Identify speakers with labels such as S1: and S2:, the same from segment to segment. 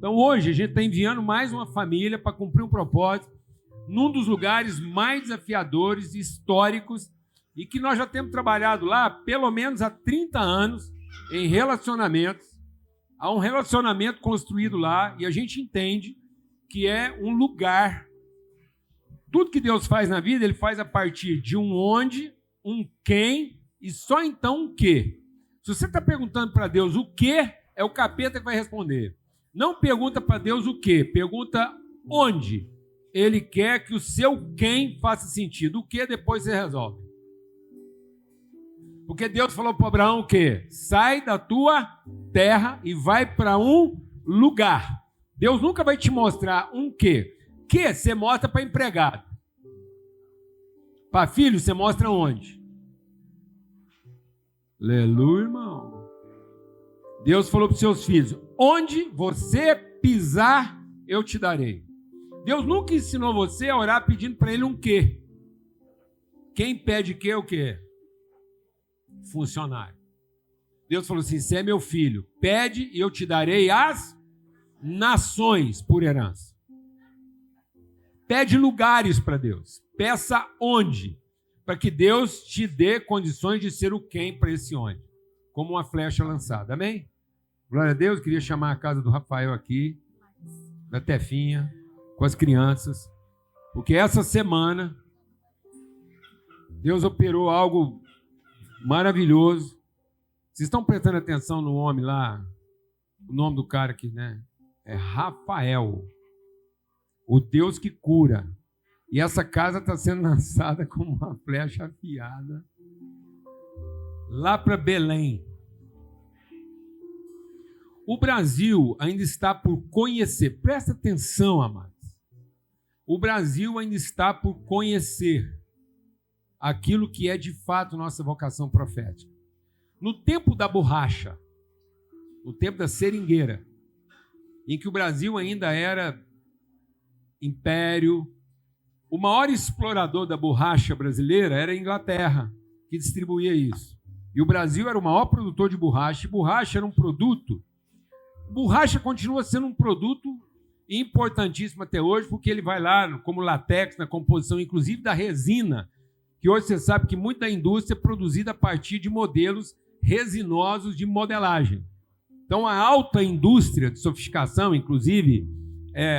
S1: Então hoje a gente está enviando mais uma família para cumprir um propósito num dos lugares mais desafiadores, históricos, e que nós já temos trabalhado lá pelo menos há 30 anos em relacionamentos. Há um relacionamento construído lá e a gente entende que é um lugar. Tudo que Deus faz na vida, Ele faz a partir de um onde, um quem e só então um quê. Se você está perguntando para Deus o quê, é o capeta que vai responder. Não pergunta para Deus o quê, pergunta onde Ele quer que o seu quem faça sentido. O quê depois você resolve. Porque Deus falou para Abraão o quê? Sai da tua terra e vai para um lugar. Deus nunca vai te mostrar um quê. Que você mostra para empregado. Para filho, você mostra onde? Aleluia, irmão. Deus falou para os seus filhos, onde você pisar, eu te darei. Deus nunca ensinou você a orar pedindo para Ele um quê. Quem pede quê é o quê? Funcionário. Deus falou assim, você é meu filho, pede e eu te darei as nações por herança. Pede lugares para Deus. Peça onde, para que Deus te dê condições de ser o quem para esse onde. Como uma flecha lançada. Amém? Glória a Deus. Queria chamar a casa do Rafael aqui, da Tefinha, com as crianças. Porque essa semana, Deus operou algo maravilhoso. Vocês estão prestando atenção no homem lá? O nome do cara aqui, né? É Rafael. O Deus que cura. E essa casa está sendo lançada como uma flecha afiada lá para Belém. O Brasil ainda está por conhecer. Presta atenção, amados. O Brasil ainda está por conhecer aquilo que é de fato nossa vocação profética. No tempo da borracha, no tempo da seringueira, em que o Brasil ainda era império, o maior explorador da borracha brasileira era a Inglaterra, que distribuía isso. E o Brasil era o maior produtor de borracha, e borracha era um produto. Borracha continua sendo um produto importantíssimo até hoje, porque ele vai lá como látex, na composição inclusive da resina, que hoje você sabe que muita indústria é produzida a partir de modelos resinosos de modelagem. Então, a alta indústria de sofisticação, inclusive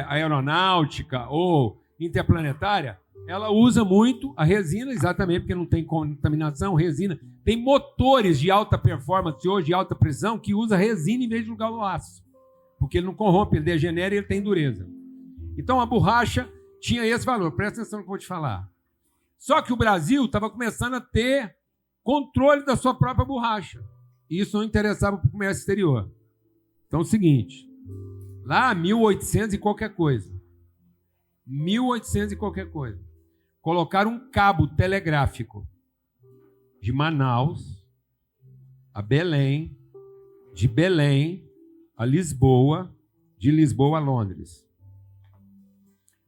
S1: aeronáutica ou interplanetária, ela usa muito a resina, exatamente porque não tem contaminação. Resina tem motores de alta performance hoje, de alta pressão, que usa resina em vez de lugar o aço, porque ele não corrompe, ele degenera e ele tem dureza. Então, a borracha tinha esse valor. Presta atenção no que eu vou te falar. Só que o Brasil estava começando a ter controle da sua própria borracha. E isso não interessava para o comércio exterior. Então é o seguinte, lá 1800 e qualquer coisa, 1800 e qualquer coisa, colocaram um cabo telegráfico de Manaus a Belém, de Belém a Lisboa, de Lisboa a Londres.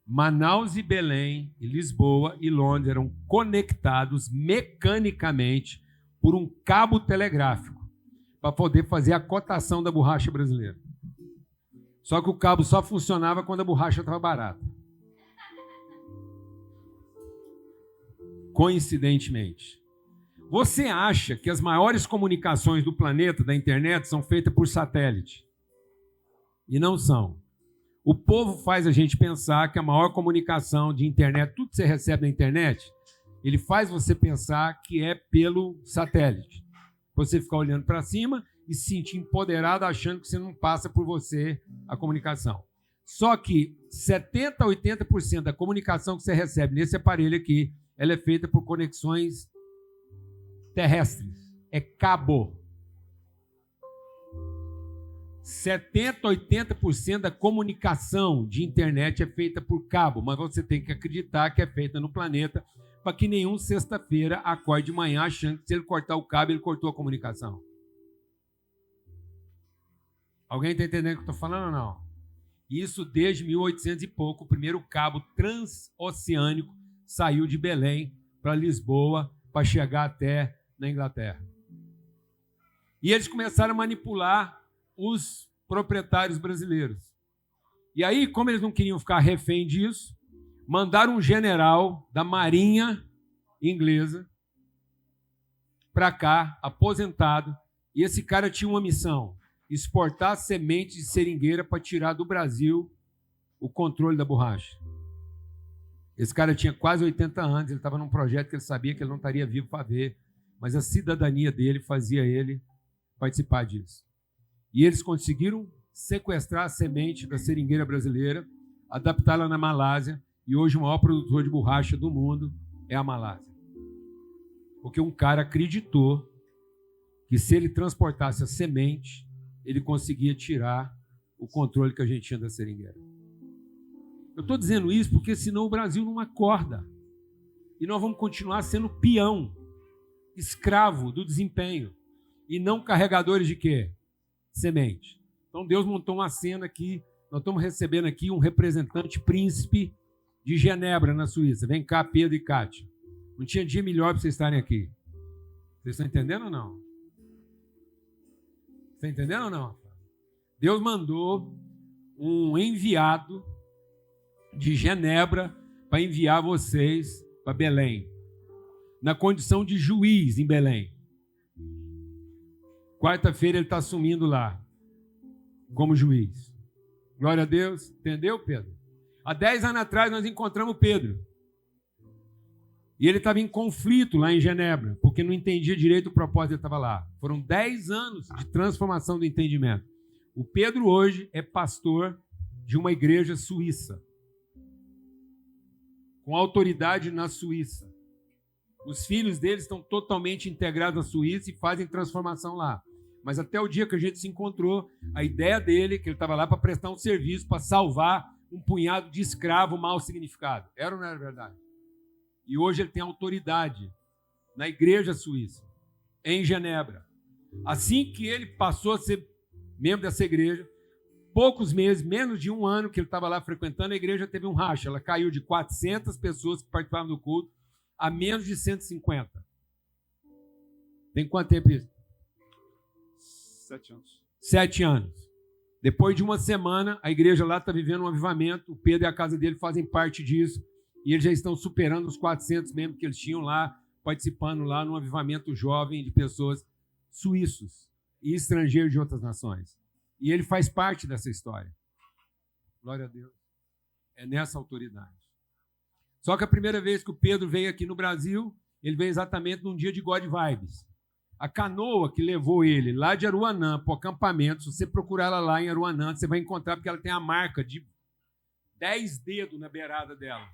S1: Manaus e Belém, e Lisboa e Londres eram conectados mecanicamente por um cabo telegráfico para poder fazer a cotação da borracha brasileira. Só que o cabo só funcionava quando a borracha estava barata. Coincidentemente. Você acha que as maiores comunicações do planeta, da internet, são feitas por satélite? E não são. O povo faz a gente pensar que a maior comunicação de internet, tudo que você recebe na internet, ele faz você pensar que é pelo satélite. Você ficar olhando para cima e se sentir empoderado achando que você não passa por você a comunicação. Só que 70% a 80% da comunicação que você recebe nesse aparelho aqui, ela é feita por conexões terrestres. É cabo. 70% a 80% da comunicação de internet é feita por cabo, mas você tem que acreditar que é feita no planeta para que nenhum sexta-feira acorde de manhã achando que se ele cortar o cabo, ele cortou a comunicação. Alguém está entendendo o que eu estou falando ou não? Isso desde 1800 e pouco, o primeiro cabo transoceânico saiu de Belém para Lisboa para chegar até na Inglaterra. E eles começaram a manipular os proprietários brasileiros. E aí, como eles não queriam ficar refém disso, mandaram um general da Marinha inglesa para cá, aposentado, e esse cara tinha uma missão: exportar sementes de seringueira para tirar do Brasil o controle da borracha. Esse cara tinha quase 80 anos, ele estava num projeto que ele sabia que ele não estaria vivo para ver, mas a cidadania dele fazia ele participar disso. E eles conseguiram sequestrar a semente da seringueira brasileira, adaptá-la na Malásia, e hoje o maior produtor de borracha do mundo é a Malásia. Porque um cara acreditou que se ele transportasse a semente, ele conseguia tirar o controle que a gente tinha da seringueira. Eu estou dizendo isso porque senão o Brasil não acorda. E nós vamos continuar sendo peão, escravo do desempenho, e não carregadores de quê? Semente. Então Deus montou uma cena aqui, nós estamos recebendo aqui um representante príncipe de Genebra, na Suíça. Vem cá, Pedro e Kátia. Não tinha dia melhor para vocês estarem aqui. Vocês estão entendendo ou não? Está entendendo ou não? Deus mandou um enviado de Genebra para enviar vocês para Belém, na condição de juiz em Belém. Quarta-feira ele está assumindo lá, como juiz. Glória a Deus. Entendeu, Pedro? Há 10 anos atrás nós encontramos Pedro. E ele estava em conflito lá em Genebra, porque não entendia direito o propósito, ele estava lá. Foram 10 anos de transformação do entendimento. O Pedro hoje é pastor de uma igreja suíça, com autoridade na Suíça. Os filhos dele estão totalmente integrados na Suíça e fazem transformação lá. Mas até o dia que a gente se encontrou, a ideia dele, que ele estava lá para prestar um serviço, para salvar um punhado de escravo mal significado. Era ou não era verdade? E hoje ele tem autoridade na igreja suíça, em Genebra. Assim que ele passou a ser membro dessa igreja, poucos meses, menos de um ano que ele estava lá frequentando, a igreja teve um racha. Ela caiu de 400 pessoas que participavam do culto a menos de 150. Tem quanto tempo isso?
S2: 7 anos.
S1: 7 anos. Depois de uma semana, a igreja lá está vivendo um avivamento. O Pedro e a casa dele fazem parte disso. E eles já estão superando os 400 membros que eles tinham lá, participando lá num avivamento jovem de pessoas suíços e estrangeiros de outras nações. E ele faz parte dessa história. Glória a Deus. É nessa autoridade. Só que a primeira vez que o Pedro veio aqui no Brasil, ele veio exatamente num dia de God Vibes. A canoa que levou ele lá de Aruanã para o acampamento, se você procurar ela lá em Aruanã, você vai encontrar, porque ela tem a marca de 10 dedos na beirada dela.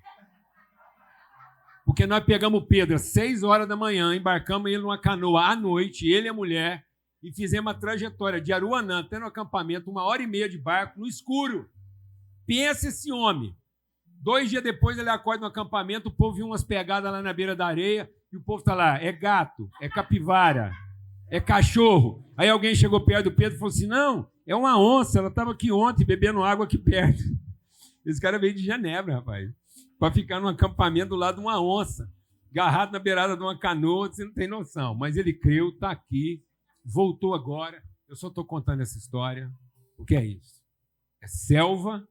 S1: Porque nós pegamos o Pedro às 6 horas da manhã, embarcamos ele numa canoa à noite, ele e a mulher, e fizemos a trajetória de Aruanã até no acampamento, 1h30 de barco, no escuro. Pensa esse homem. 2 dias depois ele acorda no acampamento, o povo viu umas pegadas lá na beira da areia, e o povo está lá, é gato, é capivara, é cachorro. Aí alguém chegou perto do Pedro e falou assim, não, é uma onça, ela estava aqui ontem bebendo água aqui perto. Esse cara veio de Genebra, rapaz, para ficar num acampamento do lado de uma onça, agarrado na beirada de uma canoa, você não tem noção. Mas ele creu, está aqui, voltou agora. Eu só estou contando essa história. O que é isso? É selva,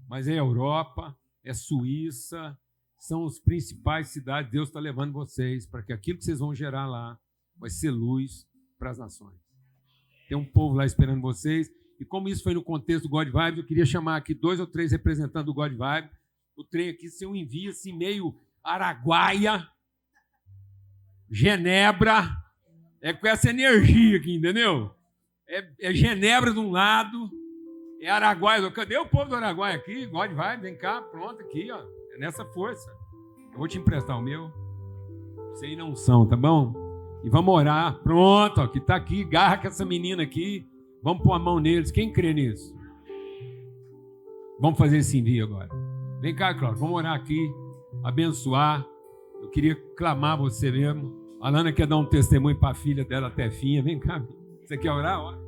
S1: mas é Europa, é Suíça, são as principais cidades. Deus está levando vocês para que aquilo que vocês vão gerar lá vai ser luz para as nações. Tem um povo lá esperando vocês. E como isso foi no contexto do God Vibes, eu queria chamar aqui 2 ou 3 representantes do God Vibes. O trem aqui, se eu envio assim, meio Araguaia, Genebra, é com essa energia aqui, entendeu? É Genebra de um lado, é Araguaia. Cadê o povo do Araguaia aqui? God Vibes, vem cá, pronto, aqui, ó. É nessa força. Eu vou te emprestar o meu. Vocês não são, tá bom? E vamos orar. Pronto, ó, que tá aqui, garra com essa menina aqui. Vamos pôr a mão neles. Quem crê nisso? Vamos fazer esse envio agora. Vem cá, Cláudio, vamos orar aqui, abençoar. Eu queria clamar você mesmo. A Lana quer dar um testemunho para a filha dela, Tefinha. Vem cá. Você quer orar? Ora.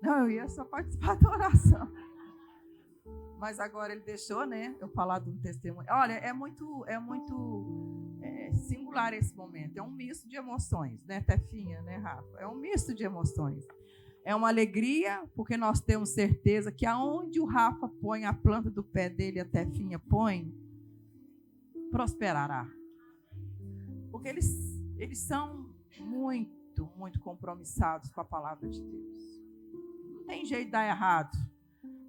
S3: Não, eu ia só participar da oração. Mas agora ele deixou, né, eu falar de um testemunho. Olha, é muito singular esse momento. É um misto de emoções, né, Tefinha, né, Rafa? É um misto de emoções. É uma alegria, porque nós temos certeza que aonde o Rafa põe a planta do pé dele, a Tefinha põe, prosperará. Porque eles são muito, muito compromissados com a palavra de Deus. Não tem jeito de dar errado.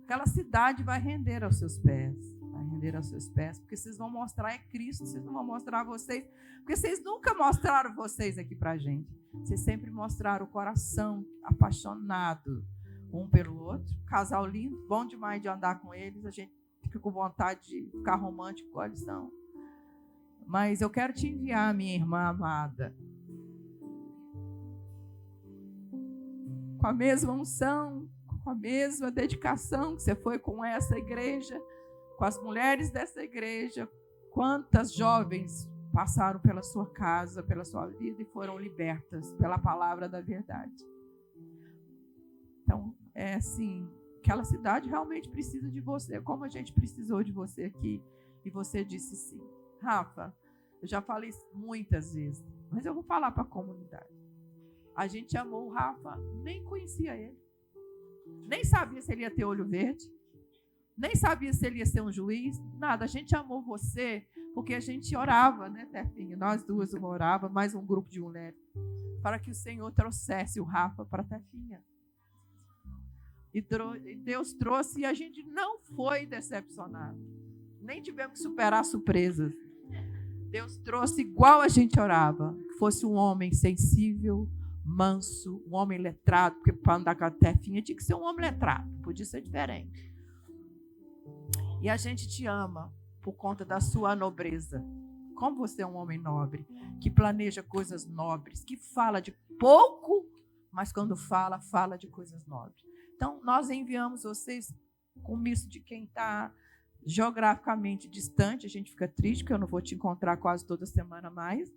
S3: Aquela cidade vai render aos seus pés. Vai render aos seus pés, porque vocês vão mostrar Cristo, vocês não vão mostrar vocês, porque vocês nunca mostraram vocês aqui pra gente. Vocês sempre mostraram o coração apaixonado um pelo outro. Casal lindo, bom demais de andar com eles. A gente fica com vontade de ficar romântico com eles, não. Mas eu quero te enviar, minha irmã amada, com a mesma unção, com a mesma dedicação que você foi com essa igreja, com as mulheres dessa igreja. Quantas jovens passaram pela sua casa, pela sua vida e foram libertas pela palavra da verdade. Então, é assim, aquela cidade realmente precisa de você, como a gente precisou de você aqui, e você disse sim. Rafa, eu já falei isso muitas vezes, mas eu vou falar para a comunidade. A gente amou o Rafa, nem conhecia ele, nem sabia se ele ia ter olho verde, nem sabia se ele ia ser um juiz, nada. A gente amou você porque a gente orava, né, Tefinha? Nós duas orava, mais um grupo de mulheres, para que o Senhor trouxesse o Rafa para a Tefinha. E Deus trouxe e a gente não foi decepcionado. Nem tivemos que superar surpresas. Deus trouxe igual a gente orava, que fosse um homem sensível, manso, um homem letrado, porque para andar com a Tefinha tinha que ser um homem letrado, podia ser diferente. E a gente te ama por conta da sua nobreza. Como você é um homem nobre, que planeja coisas nobres, que fala de pouco, mas quando fala, fala de coisas nobres. Então, nós enviamos vocês com misto de quem está geograficamente distante. A gente fica triste, porque eu não vou te encontrar quase toda semana mais,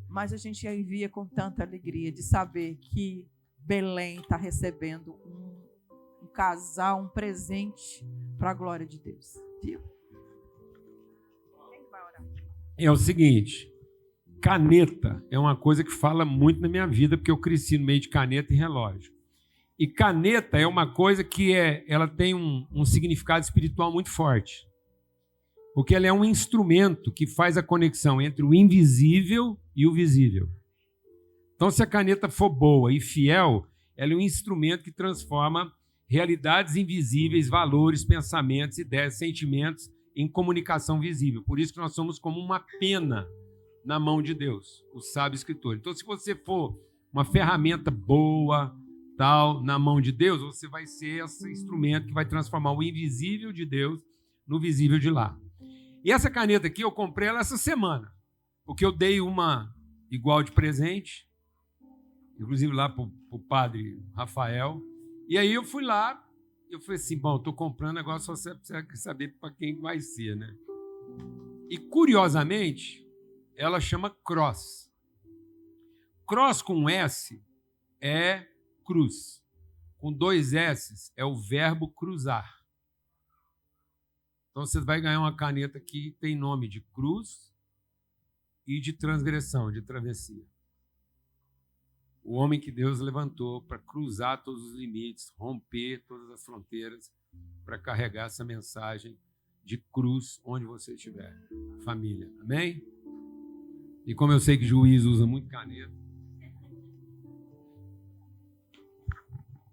S3: mas a gente envia com tanta alegria de saber que Belém está recebendo um casal, um presente para a glória de Deus. Viu? Quem vai orar?
S1: É o seguinte, caneta é uma coisa que fala muito na minha vida, porque eu cresci no meio de caneta e relógio. E caneta é uma coisa que ela tem um significado espiritual muito forte. Porque ela é um instrumento que faz a conexão entre o invisível e o visível. Então, se a caneta for boa e fiel, ela é um instrumento que transforma realidades invisíveis, valores, pensamentos, ideias, sentimentos em comunicação visível. Por isso que nós somos como uma pena na mão de Deus, o sábio escritor. Então, se você for uma ferramenta boa, tal, na mão de Deus, você vai ser esse instrumento que vai transformar o invisível de Deus no visível de lá. E essa caneta aqui, eu comprei ela essa semana, porque eu dei uma igual de presente, inclusive lá para o padre Rafael. E aí eu fui lá, eu falei assim, bom, estou comprando, agora só você precisa saber para quem vai ser, né? E curiosamente, ela chama Cross. Cross com S é cruz. Com 2 S é o verbo cruzar. Então você vai ganhar uma caneta que tem nome de cruz e de transgressão, de travessia. O homem que Deus levantou para cruzar todos os limites, romper todas as fronteiras, para carregar essa mensagem de cruz onde você estiver. Família. Amém? E como eu sei que juiz usa muito caneta.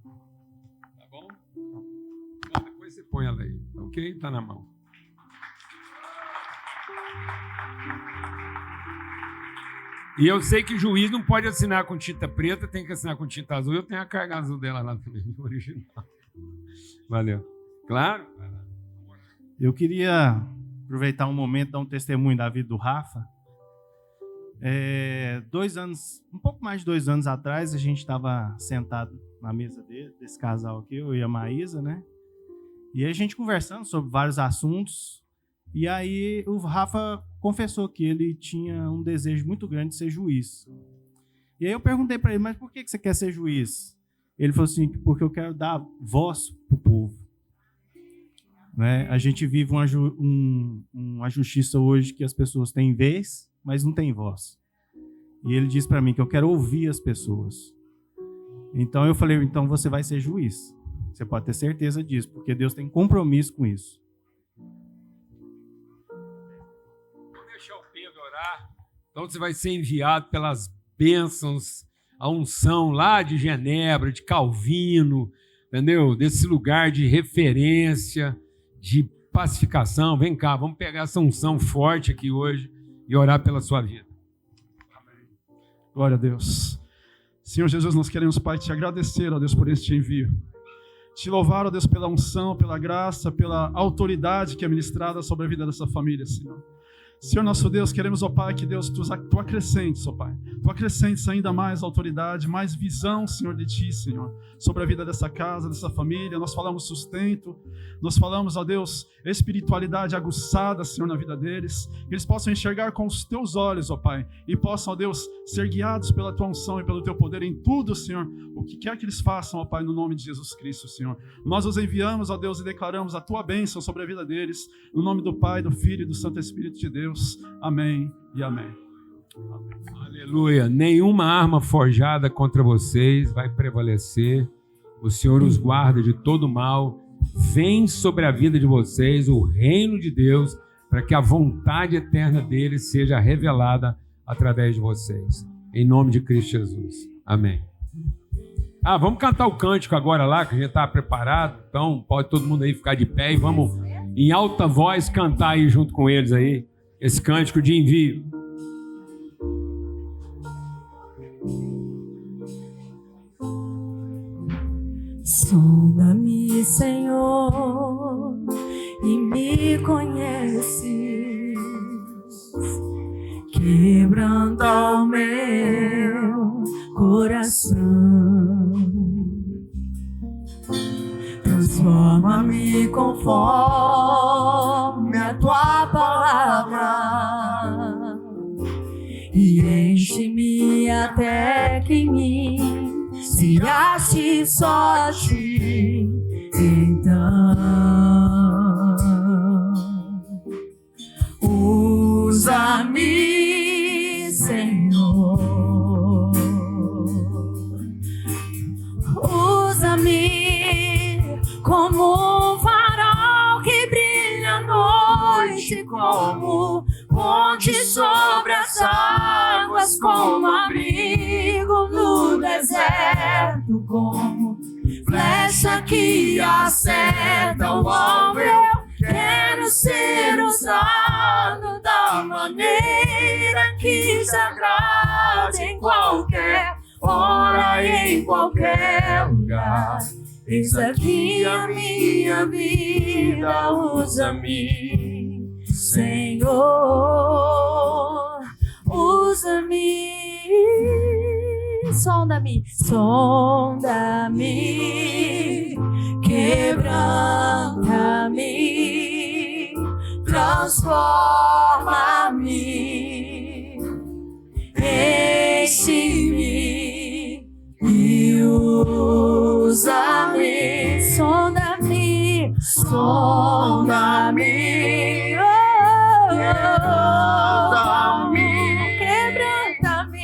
S1: Tá bom? Bom, depois você põe ela aí. Ok? Tá na mão. E eu sei que o juiz não pode assinar com tinta preta, tem que assinar com tinta azul. Eu tenho a carga azul dela lá também, original. Valeu. Claro?
S4: Eu queria aproveitar um momento e dar um testemunho da vida do Rafa. 2 anos, um pouco mais de 2 anos atrás, a gente estava sentado na mesa desse casal aqui, eu e a Maísa, né? E a gente conversando sobre vários assuntos. E aí o Rafa confessou que ele tinha um desejo muito grande de ser juiz. E aí eu perguntei para ele, mas por que você quer ser juiz? Ele falou assim, porque eu quero dar voz para o povo. Né? A gente vive uma justiça hoje que as pessoas têm vez, mas não têm voz. E ele disse para mim que eu quero ouvir as pessoas. Então eu falei, então você vai ser juiz. Você pode ter certeza disso, porque Deus tem compromisso com isso.
S1: Vou deixar o Pedro orar. Então você vai ser enviado pelas bênçãos, a unção lá de Genebra, de Calvino, entendeu? Desse lugar de referência, de pacificação. Vem cá, vamos pegar essa unção forte aqui hoje e orar pela sua vida.
S2: Glória a Deus. Senhor Jesus, nós queremos, Pai, te agradecer, ó Deus, por este envio. Te louvar, ó Deus, pela unção, pela graça, pela autoridade que é ministrada sobre a vida dessa família, Senhor. Senhor nosso Deus, queremos, ó Pai, que Deus, Tu acrescentes, ó Pai. Tu acrescentes ainda mais autoridade, mais visão, Senhor, de Ti, Senhor, sobre a vida dessa casa, dessa família. Nós falamos sustento, nós falamos, ó Deus, espiritualidade aguçada, Senhor, na vida deles. Que eles possam enxergar com os Teus olhos, ó Pai, e possam, ó Deus, ser guiados pela Tua unção e pelo Teu poder em tudo, Senhor, o que quer que eles façam, ó Pai, no nome de Jesus Cristo, Senhor. Nós os enviamos, ó Deus, e declaramos a Tua bênção sobre a vida deles, no nome do Pai, do Filho e do Santo Espírito de Deus. Amém e amém.
S1: Aleluia. Nenhuma arma forjada contra vocês vai prevalecer. O Senhor os guarda de todo mal. Vem sobre a vida de vocês o reino de Deus, para que a vontade eterna dele seja revelada através de vocês. Em nome de Cristo Jesus. Amém. Vamos cantar o cântico agora lá, que a gente está preparado. Então pode todo mundo aí ficar de pé e vamos em alta voz cantar aí junto com eles aí. Esse cântico de envio.
S5: Sonda-me, Senhor, e me conheces. Quebranta o meu coração. Transforma-me conforme a Tua palavra e enche-me até que em mim se ache só Ti. Então usa-me, Senhor, usa-me como um farol que brilha à noite, como ponte sobre as águas, como abrigo no deserto, como flecha que acerta o alvo. Eu quero ser usado da maneira que te agrade, em qualquer hora e em qualquer lugar. Eis aqui a minha vida, usa-me, Senhor, usa-me. Sonda-me, sonda-me, quebranta-me, transforma-me, enche-me e usa-me. Sonda-me, sonda-me, quebranta-me,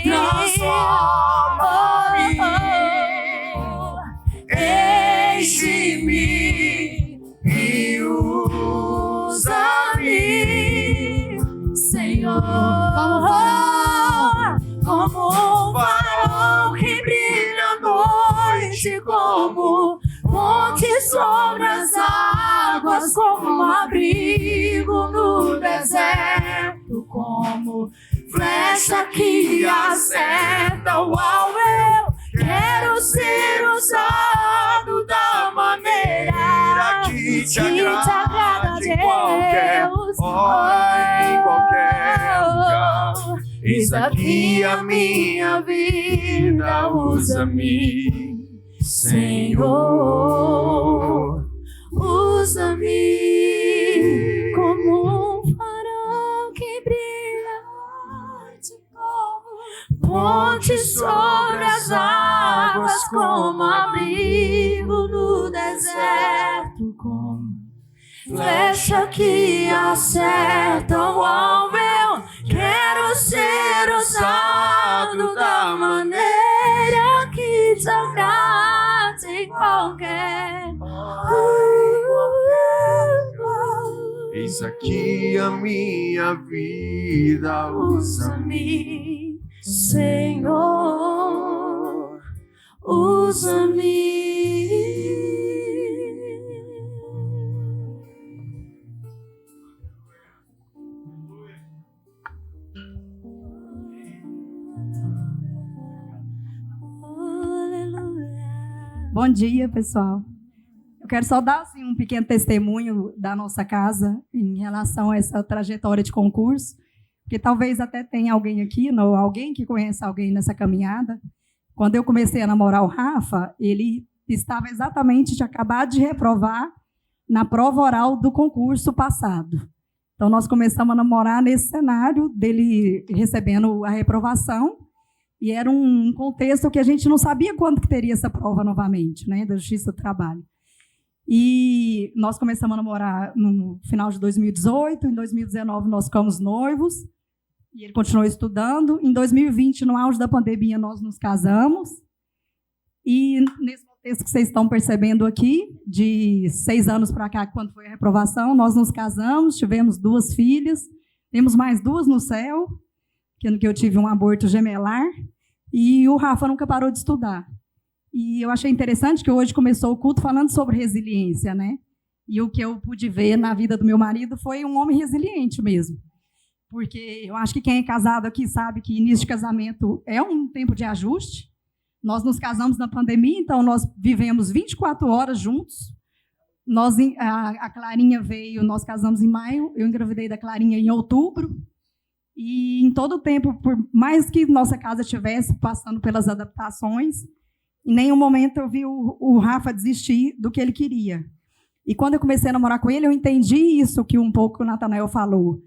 S5: transforma-me, enche-me e usa-me, Senhor. Como um farol que brilha à noite, como ponte sobre as águas, como abrigo no deserto, como flecha que acerta o alvo. Eu quero ser usado da maneira que te agrada, Deus, em qualquer hora, em qualquer lugar. Eis aqui a minha vida, usa-me, Senhor, usa-me como um farol que brilha à noite, como ponte sobre as águas, como abrigo no deserto, como flecha que acerta o alvo. Eu quero ser usado da maneira que te agrada, qualquer.
S6: Eis aqui a minha vida,
S5: Usa-me, Senhor, usa-me.
S7: Bom dia, pessoal. Eu quero só dar assim, um pequeno testemunho da nossa casa em relação a essa trajetória de concurso, porque talvez até tenha alguém aqui, ou alguém que conheça alguém nessa caminhada. Quando eu comecei a namorar o Rafa, ele estava exatamente de acabar de reprovar na prova oral do concurso passado. Então, nós começamos a namorar nesse cenário dele recebendo a reprovação, e era um contexto que a gente não sabia quando que teria essa prova novamente, né, da Justiça do Trabalho. E nós começamos a namorar no final de 2018, em 2019 nós ficamos noivos, e ele continuou estudando. Em 2020, no auge da pandemia, nós nos casamos, e nesse contexto que vocês estão percebendo aqui, de 6 anos para cá, quando foi a reprovação, nós nos casamos, tivemos 2 filhas, temos mais 2 no céu, que eu tive um aborto gemelar, e o Rafa nunca parou de estudar. E eu achei interessante que hoje começou o culto falando sobre resiliência, né? E o que eu pude ver na vida do meu marido foi um homem resiliente mesmo. Porque eu acho que quem é casado aqui sabe que início de casamento é um tempo de ajuste. Nós nos casamos na pandemia, então nós vivemos 24 horas juntos. A Clarinha veio, nós casamos em maio, eu engravidei da Clarinha em outubro. E em todo o tempo, por mais que nossa casa estivesse passando pelas adaptações, em nenhum momento eu vi o Rafa desistir do que ele queria. E quando eu comecei a namorar com ele, eu entendi isso que um pouco o Natanael falou.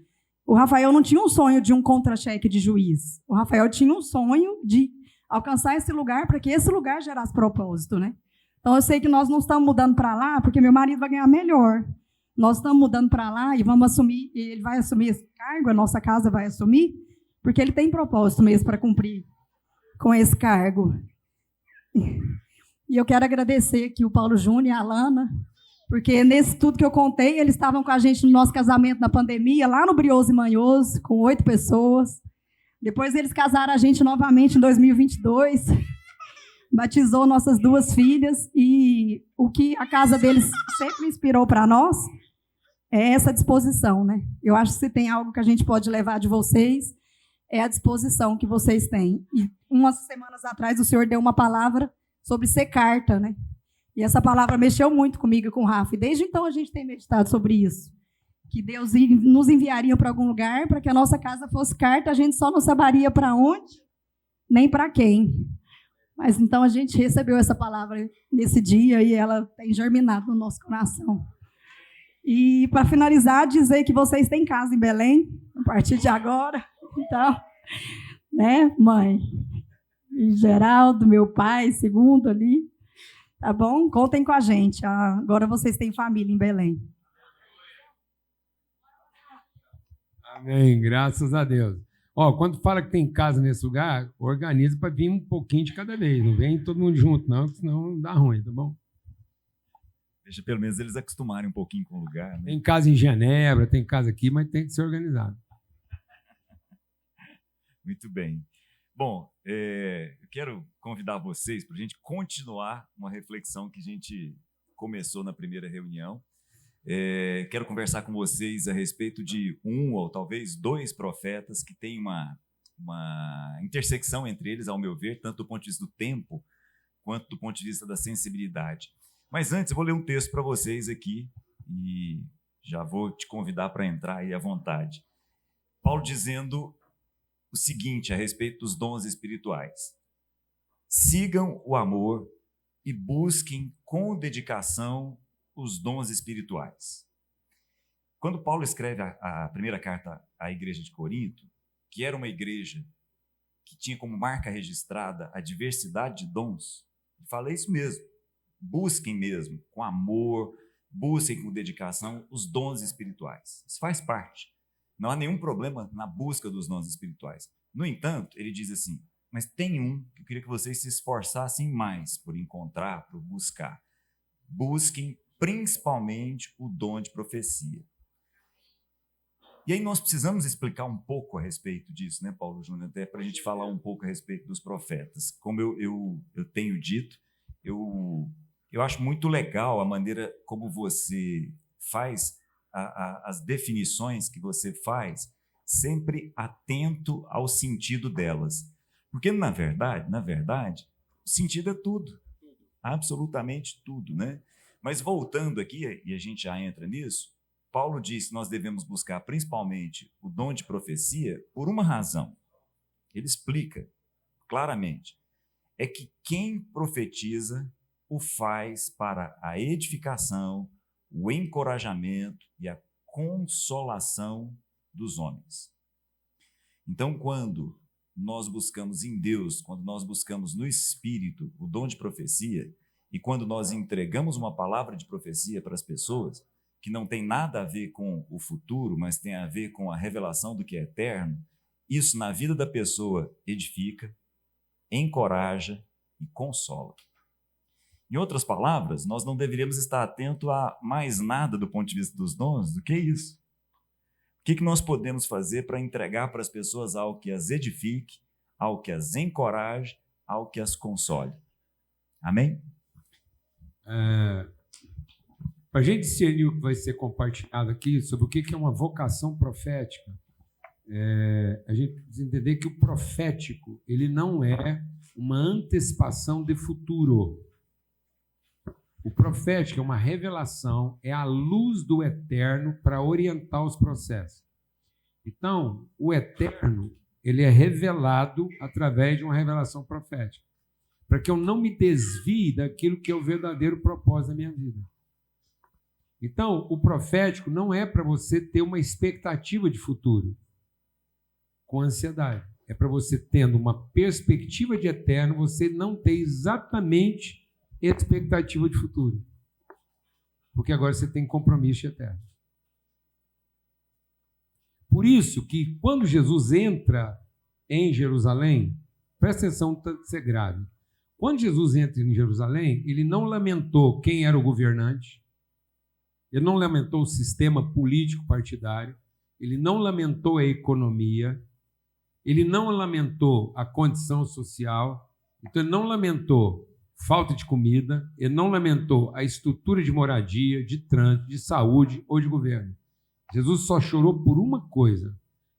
S7: O Rafael não tinha um sonho de um contra-cheque de juiz. O Rafael tinha um sonho de alcançar esse lugar para que esse lugar gerasse propósito, né? Então, eu sei que nós não estamos mudando para lá porque meu marido vai ganhar melhor. Nós estamos mudando para lá e vamos assumir, ele vai assumir esse cargo, a nossa casa vai assumir, porque ele tem propósito mesmo para cumprir com esse cargo. E eu quero agradecer aqui o Paulo Júnior e a Alana, porque nesse tudo que eu contei, eles estavam com a gente no nosso casamento na pandemia, lá no Brioso e Manhoso, com 8 pessoas. Depois eles casaram a gente novamente em 2022, batizou nossas 2 filhas, e o que a casa deles sempre inspirou para nós é essa disposição, né? Eu acho que se tem algo que a gente pode levar de vocês, é a disposição que vocês têm. E umas semanas atrás o senhor deu uma palavra sobre ser carta, né? E essa palavra mexeu muito comigo e com o Rafa. E desde então a gente tem meditado sobre isso. Que Deus nos enviaria para algum lugar para que a nossa casa fosse carta, a gente só não saberia para onde, nem para quem. Mas então a gente recebeu essa palavra nesse dia e ela tem germinado no nosso coração. E para finalizar, dizer que vocês têm casa em Belém, a partir de agora. Então, né, mãe? E Geraldo, meu pai, segundo ali. Tá bom? Contem com a gente. Agora vocês têm família em Belém.
S1: Amém, graças a Deus. Ó, quando fala que tem casa nesse lugar, organiza para vir um pouquinho de cada vez. Não vem todo mundo junto, não, senão dá ruim, tá bom?
S8: Deixa pelo menos eles acostumarem um pouquinho com o lugar. Né?
S1: Tem casa em Genebra, tem casa aqui, mas tem que ser organizado.
S8: Muito bem. Bom, eu quero convidar vocês para a gente continuar uma reflexão que a gente começou na primeira reunião. Quero conversar com vocês a respeito de um ou talvez 2 profetas que têm uma intersecção entre eles, ao meu ver, tanto do ponto de vista do tempo quanto do ponto de vista da sensibilidade. Mas antes eu vou ler um texto para vocês aqui e já vou te convidar para entrar aí à vontade. Paulo dizendo o seguinte a respeito dos dons espirituais: sigam o amor e busquem com dedicação os dons espirituais. Quando Paulo escreve a primeira carta à igreja de Corinto, que era uma igreja que tinha como marca registrada a diversidade de dons, ele fala isso mesmo. Busquem mesmo, com amor, busquem com dedicação os dons espirituais. Isso faz parte. Não há nenhum problema na busca dos dons espirituais. No entanto, ele diz assim: mas tem um que eu queria que vocês se esforçassem mais por encontrar, por buscar. Busquem principalmente o dom de profecia. E aí nós precisamos explicar um pouco a respeito disso, né, Paulo Júnior? Até para a gente falar um pouco a respeito dos profetas. Como eu tenho dito, eu acho muito legal a maneira como você faz as definições que você faz, sempre atento ao sentido delas. Porque, na verdade, o sentido é tudo. Absolutamente tudo, né? Mas voltando aqui, e a gente já entra nisso, Paulo diz que nós devemos buscar principalmente o dom de profecia por uma razão. Ele explica claramente. É que quem profetiza o faz para a edificação, o encorajamento e a consolação dos homens. Então, quando nós buscamos em Deus, quando nós buscamos no Espírito o dom de profecia, e quando nós entregamos uma palavra de profecia para as pessoas, que não tem nada a ver com o futuro, mas tem a ver com a revelação do que é eterno, isso na vida da pessoa edifica, encoraja e consola. Em outras palavras, nós não deveríamos estar atentos a mais nada do ponto de vista dos dons do que isso. O que nós podemos fazer para entregar para as pessoas algo que as edifique, algo que as encoraje, algo que as console? Amém?
S1: Para a gente discernir o que vai ser compartilhado aqui sobre o que é uma vocação profética, a gente precisa entender que o profético ele não é uma antecipação de futuro. O profético é uma revelação, é a luz do eterno para orientar os processos. Então, o eterno ele é revelado através de uma revelação profética, para que eu não me desvie daquilo que é o verdadeiro propósito da minha vida. Então, o profético não é para você ter uma expectativa de futuro com ansiedade. É para você, tendo uma perspectiva de eterno, você não ter exatamente expectativa de futuro. Porque agora você tem compromisso eterno. Por isso que quando Jesus entra em Jerusalém, presta atenção, tem que ser grave. Quando Jesus entra em Jerusalém, ele não lamentou quem era o governante, ele não lamentou o sistema político partidário, ele não lamentou a economia, ele não lamentou a condição social, então ele não lamentou falta de comida, ele não lamentou a estrutura de moradia, de trânsito, de saúde ou de governo. Jesus só chorou por uma coisa.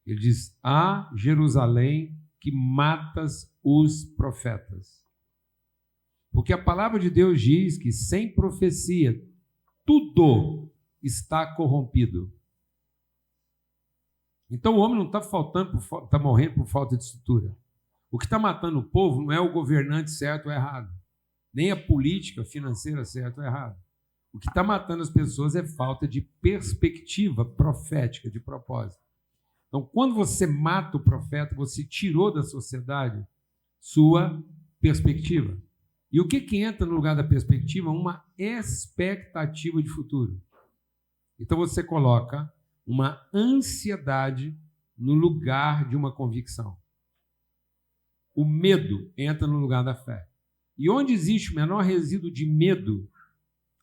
S1: Ele diz: "Ah, Jerusalém, que matas os profetas." Porque a palavra de Deus diz que sem profecia tudo está corrompido. Então o homem não está morrendo por falta de estrutura. O que está matando o povo não é o governante certo ou errado, nem a política financeira certa ou errada. O que está matando as pessoas é falta de perspectiva profética, de propósito. Então, quando você mata o profeta, você tirou da sociedade sua perspectiva. E o que entra no lugar da perspectiva? Uma expectativa de futuro. Então você coloca uma ansiedade no lugar de uma convicção. O medo entra no lugar da fé. E onde existe o menor resíduo de medo,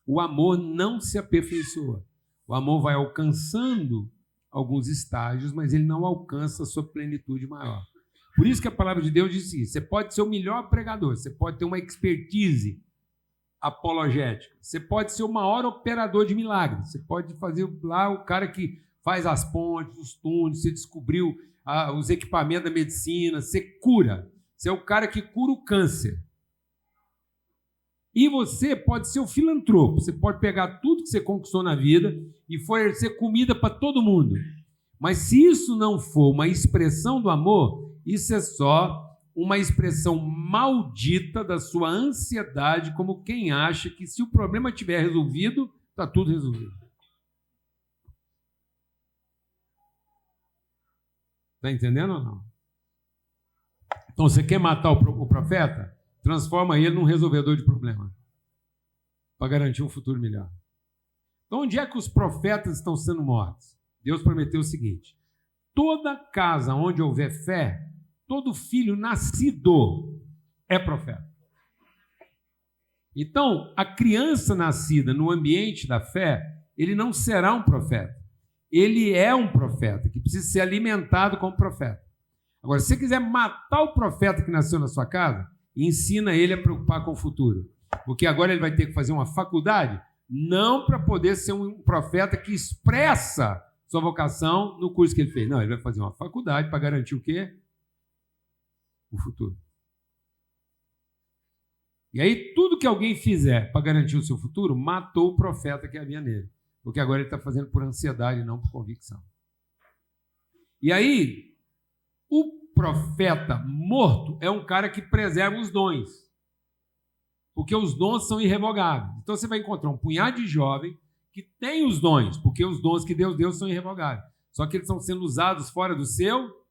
S1: o amor não se aperfeiçoa. O amor vai alcançando alguns estágios, mas ele não alcança a sua plenitude maior. Por isso que a palavra de Deus diz assim: você pode ser o melhor pregador, você pode ter uma expertise apologética, você pode ser o maior operador de milagres, você pode fazer lá o cara que faz as pontes, os túneis, você descobriu os equipamentos da medicina, você cura, você é o cara que cura o câncer. E você pode ser o filantropo, você pode pegar tudo que você conquistou na vida e fornecer comida para todo mundo. Mas se isso não for uma expressão do amor, isso é só uma expressão maldita da sua ansiedade, como quem acha que se o problema estiver resolvido, está tudo resolvido. Está entendendo ou não? Então, você quer matar o profeta? Transforma ele num resolvedor de problema, para garantir um futuro melhor. Então, onde é que os profetas estão sendo mortos? Deus prometeu o seguinte: toda casa onde houver fé, todo filho nascido é profeta. Então, a criança nascida no ambiente da fé, ele não será um profeta. Ele é um profeta, que precisa ser alimentado como profeta. Agora, se você quiser matar o profeta que nasceu na sua casa, ensina ele a preocupar com o futuro. Porque agora ele vai ter que fazer uma faculdade, não para poder ser um profeta que expressa sua vocação no curso que ele fez. Não, ele vai fazer uma faculdade para garantir o quê? O futuro. E aí, tudo que alguém fizer para garantir o seu futuro, matou o profeta que havia nele. Porque agora ele está fazendo por ansiedade e não por convicção. E aí, o profeta morto é um cara que preserva os dons. Porque os dons são irrevogáveis. Então você vai encontrar um punhado de jovem que tem os dons, porque os dons que Deus deu são irrevogáveis. Só que eles estão sendo usados fora do seu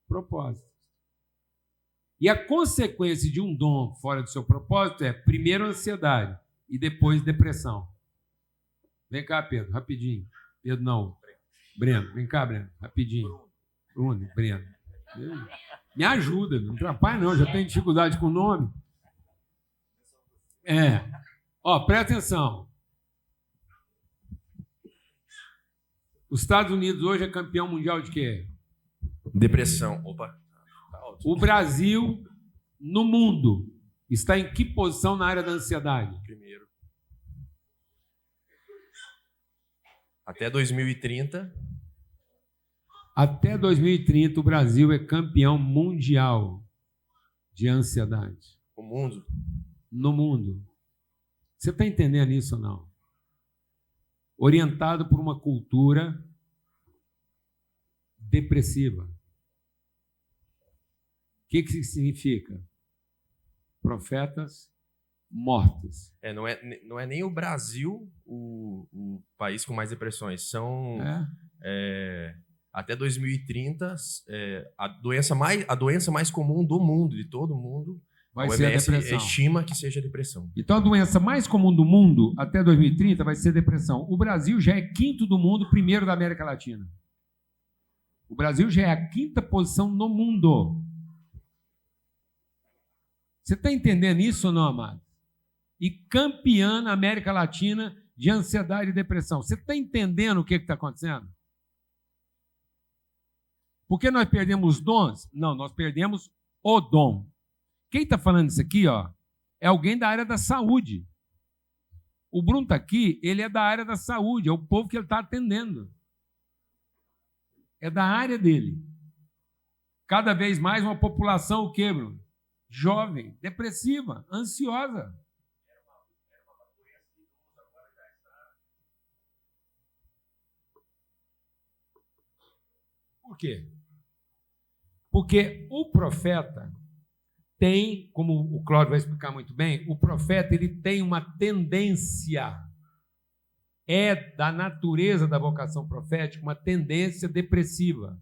S1: propósito. E a consequência de um dom fora do seu propósito é, primeiro, ansiedade e depois depressão. Vem cá, Pedro, rapidinho. Pedro, não. Breno, vem cá, Breno, rapidinho. Bruno, Breno. Me ajuda, não atrapalha não, já tenho dificuldade com o nome. Presta atenção. Os Estados Unidos hoje é campeão mundial de quê?
S6: Depressão. Opa.
S1: O Brasil, no mundo, está em que posição na área da ansiedade?
S6: Primeiro. Até 2030.
S1: Até 2030, o Brasil é campeão mundial de ansiedade.
S6: O mundo.
S1: No mundo. Você está entendendo isso ou não? Orientado por uma cultura depressiva. O que isso significa? Profetas mortos.
S6: Não é nem o Brasil o país com mais depressões. São até 2030 a doença mais comum do mundo, de todo mundo,
S1: vai
S6: o
S1: ser a
S6: OMS
S1: depressão.
S6: estima que seja a depressão.
S1: Então a doença mais comum do mundo até 2030 vai ser depressão. O Brasil já é quinto do mundo, primeiro da América Latina. O Brasil já é a quinta posição no mundo. Você está entendendo isso ou não, amado? E campeã na América Latina de ansiedade e depressão. Você está entendendo o que está acontecendo? Por que nós perdemos os dons? Não, nós perdemos o dom. Quem está falando isso aqui, é alguém da área da saúde. O Bruno está aqui, ele é da área da saúde, é o povo que ele está atendendo. É da área dele. Cada vez mais uma população, o quê, Bruno? Jovem, depressiva, ansiosa. Por quê? Porque o profeta tem, como o Cláudio vai explicar muito bem, o profeta ele tem uma tendência, é da natureza da vocação profética, uma tendência depressiva.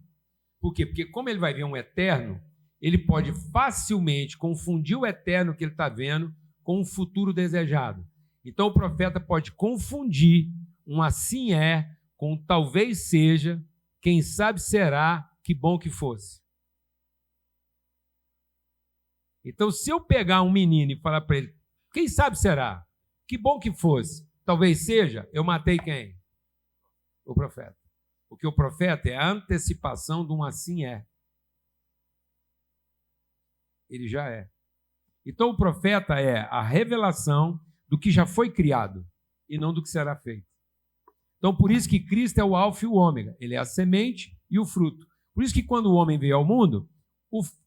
S1: Por quê? Porque como ele vai ver um eterno, ele pode facilmente confundir o eterno que ele está vendo com um futuro desejado. Então o profeta pode confundir um assim é com um talvez seja, quem sabe será, que bom que fosse. Então, se eu pegar um menino e falar para ele, quem sabe será, que bom que fosse, talvez seja, eu matei quem? O profeta. Porque o profeta é a antecipação de um assim é. Ele já é. Então, o profeta é a revelação do que já foi criado e não do que será feito. Então, por isso que Cristo é o alfa e o ômega. Ele é a semente e o fruto. Por isso que quando o homem veio ao mundo,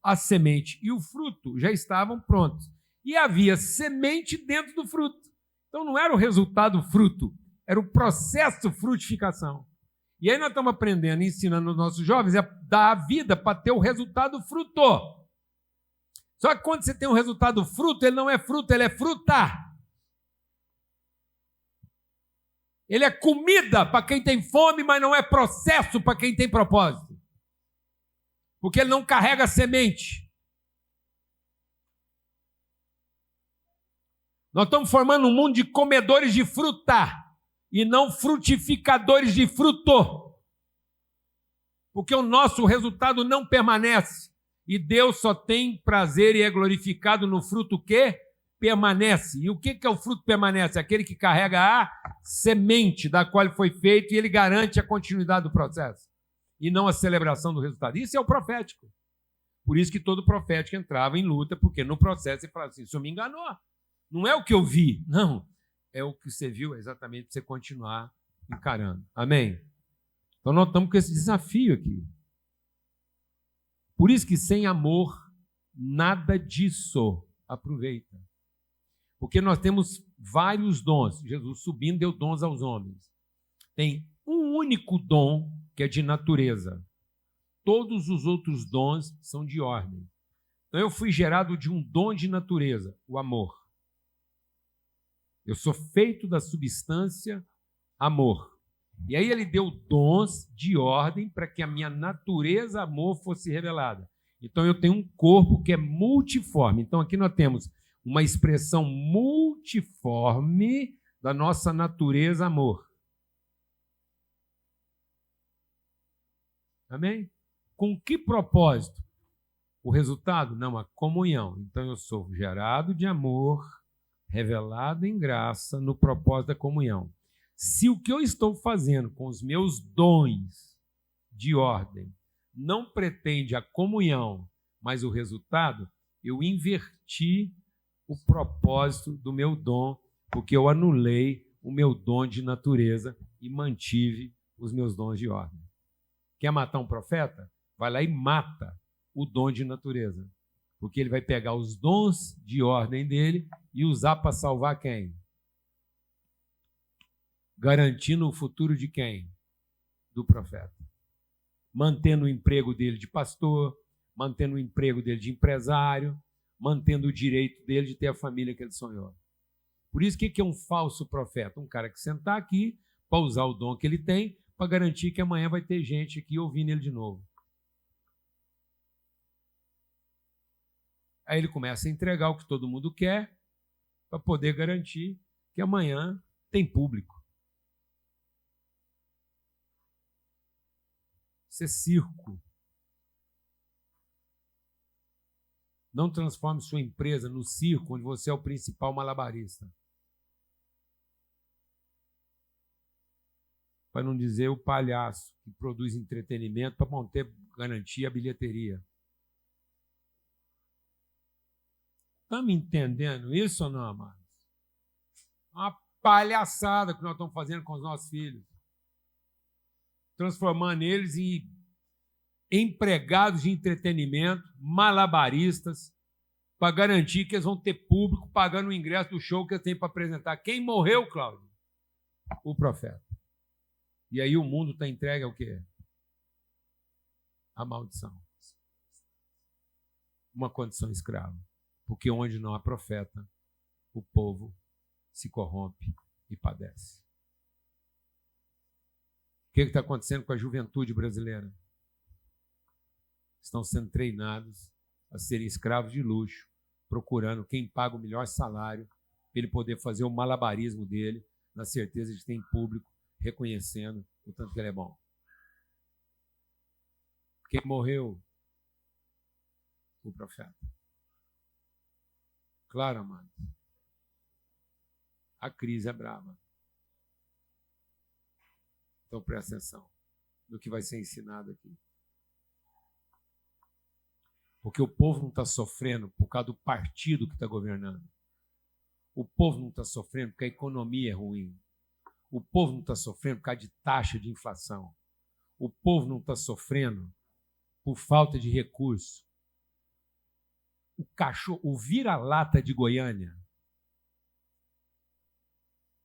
S1: a semente e o fruto já estavam prontos. E havia semente dentro do fruto. Então não era o resultado fruto, era o processo de frutificação. E aí nós estamos aprendendo, ensinando os nossos jovens a dar a vida para ter o resultado fruto. Só que quando você tem um resultado fruto, ele não é fruto, ele é fruta. Ele é comida para quem tem fome, mas não é processo para quem tem propósito. Porque ele não carrega semente. Nós estamos formando um mundo de comedores de fruta e não frutificadores de fruto. Porque o nosso resultado não permanece. E Deus só tem prazer e é glorificado no fruto que permanece. E o que é o fruto que permanece? Aquele que carrega a semente da qual ele foi feito e ele garante a continuidade do processo e não a celebração do resultado. Isso é o profético. Por isso que todo profético entrava em luta, porque no processo ele falava assim, o senhor me enganou. Não é o que eu vi, não. É o que você viu exatamente para você continuar encarando. Amém? Então nós estamos com esse desafio aqui. Por isso que sem amor, nada disso aproveita. Porque nós temos vários dons. Jesus subindo deu dons aos homens. Tem um único dom que é de natureza. Todos os outros dons são de ordem. Então eu fui gerado de um dom de natureza, o amor. Eu sou feito da substância amor. E aí ele deu dons de ordem para que a minha natureza amor fosse revelada. Então eu tenho um corpo que é multiforme. Então aqui nós temos uma expressão multiforme da nossa natureza amor. Amém? Com que propósito? O resultado? Não, a comunhão. Então eu sou gerado de amor, revelado em graça no propósito da comunhão. Se o que eu estou fazendo com os meus dons de ordem não pretende a comunhão, mas o resultado, eu inverti o propósito do meu dom, porque eu anulei o meu dom de natureza e mantive os meus dons de ordem. Quer matar um profeta? Vai lá e mata o dom de natureza, porque ele vai pegar os dons de ordem dele e usar para salvar quem? Garantindo o futuro de quem? Do profeta. Mantendo o emprego dele de pastor, mantendo o emprego dele de empresário, mantendo o direito dele de ter a família que ele sonhou. Por isso, o que é um falso profeta? Um cara que sentar aqui para usar o dom que ele tem para garantir que amanhã vai ter gente aqui ouvindo ele de novo. Aí ele começa a entregar o que todo mundo quer para poder garantir que amanhã tem público. Isso é circo. Não transforme sua empresa no circo onde você é o principal malabarista. Para não dizer o palhaço que produz entretenimento para manter garantia a bilheteria. Estão me entendendo isso ou não, amados? Uma palhaçada que nós estamos fazendo com os nossos filhos. Transformando eles em empregados de entretenimento, malabaristas, para garantir que eles vão ter público pagando o ingresso do show que eles têm para apresentar. Quem morreu, Cláudio? O profeta. E aí o mundo está entregue ao quê? A maldição. Uma condição escrava. Porque onde não há profeta, o povo se corrompe e padece. O que está acontecendo com a juventude brasileira? Estão sendo treinados a serem escravos de luxo, procurando quem paga o melhor salário para ele poder fazer o malabarismo dele, na certeza de que tem público reconhecendo o tanto que ele é bom. Quem morreu? O profeta. Claro, amado. A crise é brava. Então presta atenção no que vai ser ensinado aqui. Porque o povo não está sofrendo por causa do partido que está governando. O povo não está sofrendo porque a economia é ruim. O povo não está sofrendo por causa de taxa de inflação. O povo não está sofrendo por falta de recurso. O cachorro, o vira-lata de Goiânia,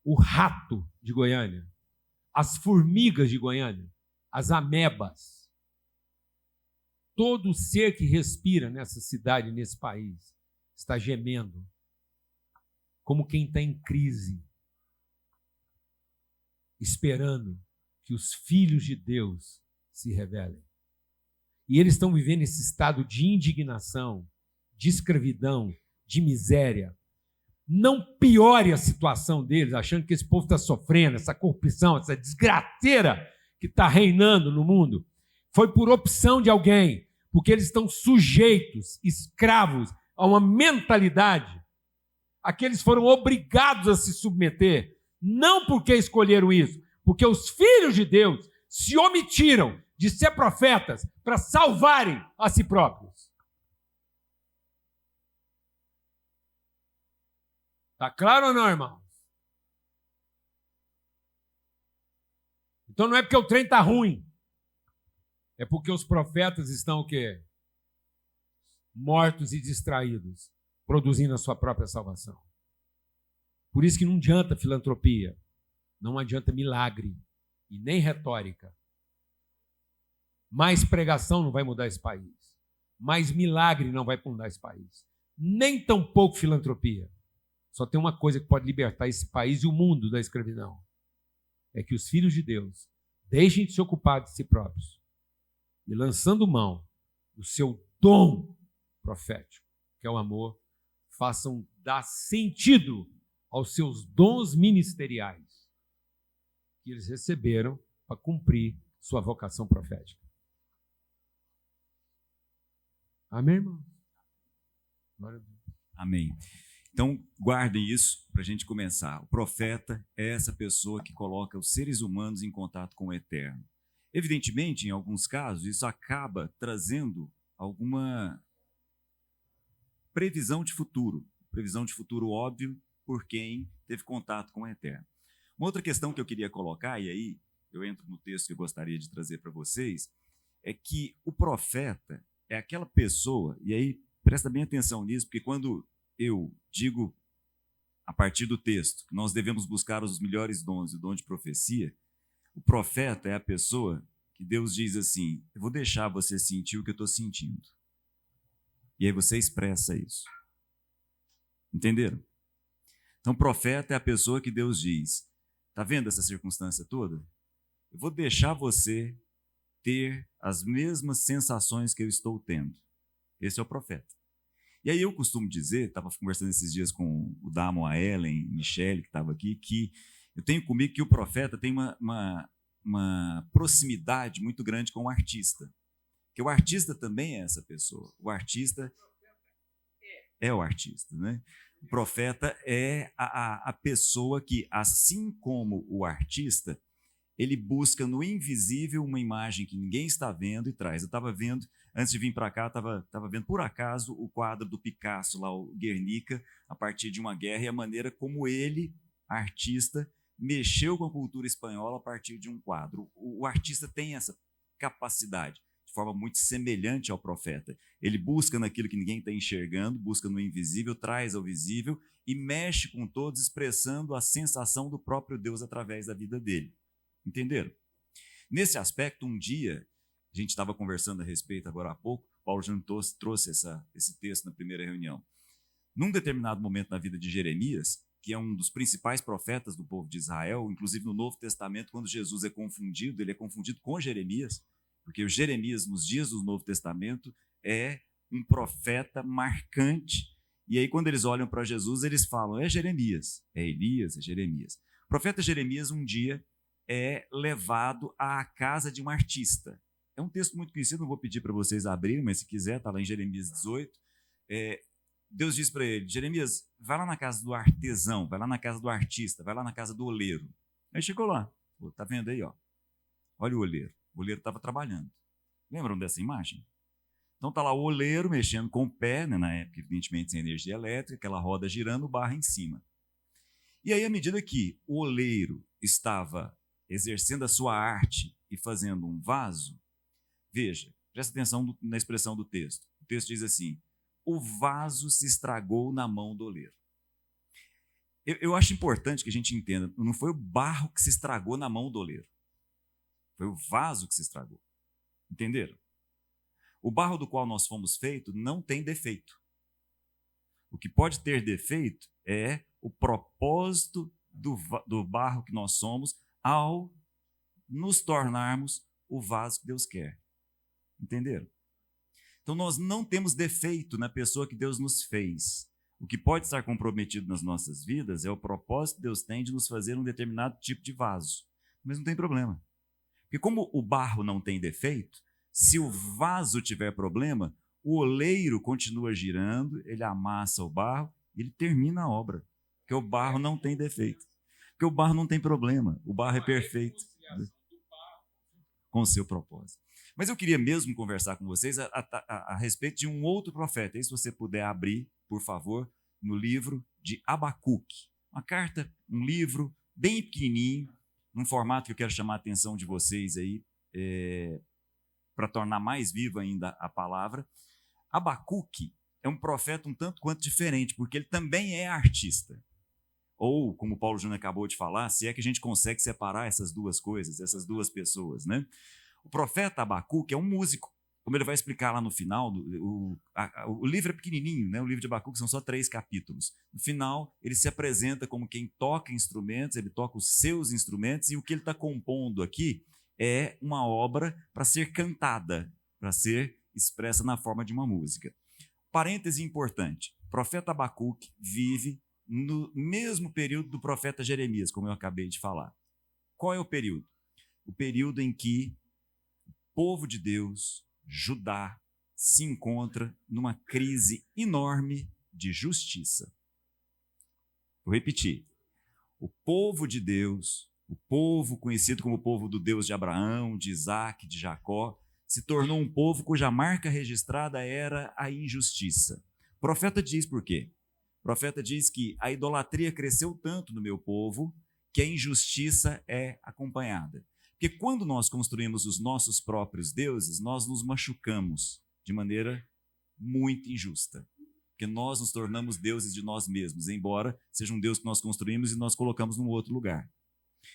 S1: o rato de Goiânia, as formigas de Goiânia, as amebas, todo ser que respira nessa cidade, nesse país, está gemendo, como quem está em crise, esperando que os filhos de Deus se revelem. E eles estão vivendo esse estado de indignação, de escravidão, de miséria. Não piore a situação deles, achando que esse povo está sofrendo, essa corrupção, essa desgraceira que está reinando no mundo. Foi por opção de alguém, porque eles estão sujeitos, escravos a uma mentalidade a que eles foram obrigados a se submeter, não porque escolheram isso, porque os filhos de Deus se omitiram de ser profetas para salvarem a si próprios. Está claro ou não, irmãos? Então não é porque o trem está ruim, é porque os profetas estão o quê? Mortos e distraídos, produzindo a sua própria salvação. Por isso que não adianta filantropia, não adianta milagre e nem retórica. Mais pregação não vai mudar esse país. Mais milagre não vai mudar esse país. Nem tampouco filantropia. Só tem uma coisa que pode libertar esse país e o mundo da escravidão. É que os filhos de Deus deixem de se ocupar de si próprios e, lançando mão do seu dom profético, que é o amor, façam dar sentido aos seus dons ministeriais que eles receberam para cumprir sua vocação profética. Amém, irmão? Glória a Deus.
S8: Amém. Então, guardem isso para a gente começar. O profeta é essa pessoa que coloca os seres humanos em contato com o eterno. Evidentemente, em alguns casos, isso acaba trazendo alguma previsão de futuro óbvio por quem teve contato com o eterno. Uma outra questão que eu queria colocar, e aí eu entro no texto que eu gostaria de trazer para vocês, é que o profeta é aquela pessoa, e aí presta bem atenção nisso, porque quando eu digo, a partir do texto, que nós devemos buscar os melhores dons, o dom de profecia, o profeta é a pessoa que Deus diz assim, eu vou deixar você sentir o que eu estou sentindo. E aí você expressa isso. Entenderam? Então, profeta é a pessoa que Deus diz, está vendo essa circunstância toda? Eu vou deixar você ter as mesmas sensações que eu estou tendo. Esse é o profeta. E aí eu costumo dizer, estava conversando esses dias com o Damon, a Ellen, Michele, que estava aqui, que eu tenho comigo que o profeta tem uma proximidade muito grande com o artista. Porque o artista também é essa pessoa. O artista é o artista, né? O profeta é a pessoa que, assim como o artista, ele busca no invisível uma imagem que ninguém está vendo e traz. Eu estava vendo, antes de vir para cá, estava vendo por acaso o quadro do Picasso, lá, o Guernica, a partir de uma guerra, e a maneira como ele, artista, mexeu com a cultura espanhola a partir de um quadro. O artista tem essa capacidade, de forma muito semelhante ao profeta. Ele busca naquilo que ninguém está enxergando, busca no invisível, traz ao visível e mexe com todos, expressando a sensação do próprio Deus através da vida dele. Entenderam? Nesse aspecto, um dia, a gente estava conversando a respeito agora há pouco, Paulo já trouxe esse texto na primeira reunião. Num determinado momento na vida de Jeremias, que é um dos principais profetas do povo de Israel, inclusive no Novo Testamento, quando Jesus é confundido, ele é confundido com Jeremias, porque o Jeremias, nos dias do Novo Testamento, é um profeta marcante. E aí, quando eles olham para Jesus, eles falam, é Jeremias, é Elias, é Jeremias. O profeta Jeremias, um dia, é levado à casa de um artista. É um texto muito conhecido, não vou pedir para vocês abrirem, mas se quiser, está lá em Jeremias 18. Deus diz para ele, Jeremias, vai lá na casa do artesão, vai lá na casa do artista, vai lá na casa do oleiro. Aí chegou lá, está vendo aí? Ó. Olha o oleiro estava trabalhando. Lembram dessa imagem? Então está lá o oleiro mexendo com o pé, né, na época, evidentemente, sem energia elétrica, aquela roda girando, barra em cima. E aí, à medida que o oleiro estava exercendo a sua arte e fazendo um vaso, veja, presta atenção na expressão do texto. O texto diz assim, o vaso se estragou na mão do oleiro. Eu acho importante que a gente entenda, não foi o barro que se estragou na mão do oleiro, foi o vaso que se estragou. Entenderam? O barro do qual nós fomos feitos não tem defeito. O que pode ter defeito é o propósito do barro que nós somos ao nos tornarmos o vaso que Deus quer. Entenderam? Então, nós não temos defeito na pessoa que Deus nos fez. O que pode estar comprometido nas nossas vidas é o propósito que Deus tem de nos fazer um determinado tipo de vaso. Mas não tem problema. Porque como o barro não tem defeito, Se o vaso tiver problema, o oleiro continua girando, ele amassa o barro e ele termina a obra. Porque o barro não tem defeito. Porque o barro não tem problema. O barro é perfeito com o seu propósito. Mas eu queria mesmo conversar com vocês a respeito de um outro profeta. E se você puder abrir, por favor, no livro de Abacuque. Uma carta, um livro bem pequenininho, num formato que eu quero chamar a atenção de vocês aí, para tornar mais viva ainda a palavra. Abacuque é um profeta um tanto quanto diferente, porque ele também é artista. Ou, como o Paulo Júnior acabou de falar, se é que a gente consegue separar essas duas coisas, essas duas pessoas, né? O profeta Abacuque é um músico, como ele vai explicar lá no final. O livro é pequenininho, né? O livro de Abacuque são só 3 capítulos. No final, ele se apresenta como quem toca instrumentos, ele toca os seus instrumentos, e o que ele está compondo aqui é uma obra para ser cantada, para ser expressa na forma de uma música. Parêntese importante, o profeta Abacuque vive no mesmo período do profeta Jeremias, como eu acabei de falar. Qual é o período? O período em que o povo de Deus, Judá, se encontra numa crise enorme de justiça. Vou repetir. O povo de Deus, o povo conhecido como o povo do Deus de Abraão, de Isaac, de Jacó, se tornou um povo cuja marca registrada era a injustiça. O profeta diz por quê? O profeta diz que a idolatria cresceu tanto no meu povo que a injustiça é acompanhada. Porque quando nós construímos os nossos próprios deuses, nós nos machucamos de maneira muito injusta. Porque nós nos tornamos deuses de nós mesmos, embora seja um Deus que nós construímos e nós colocamos num outro lugar.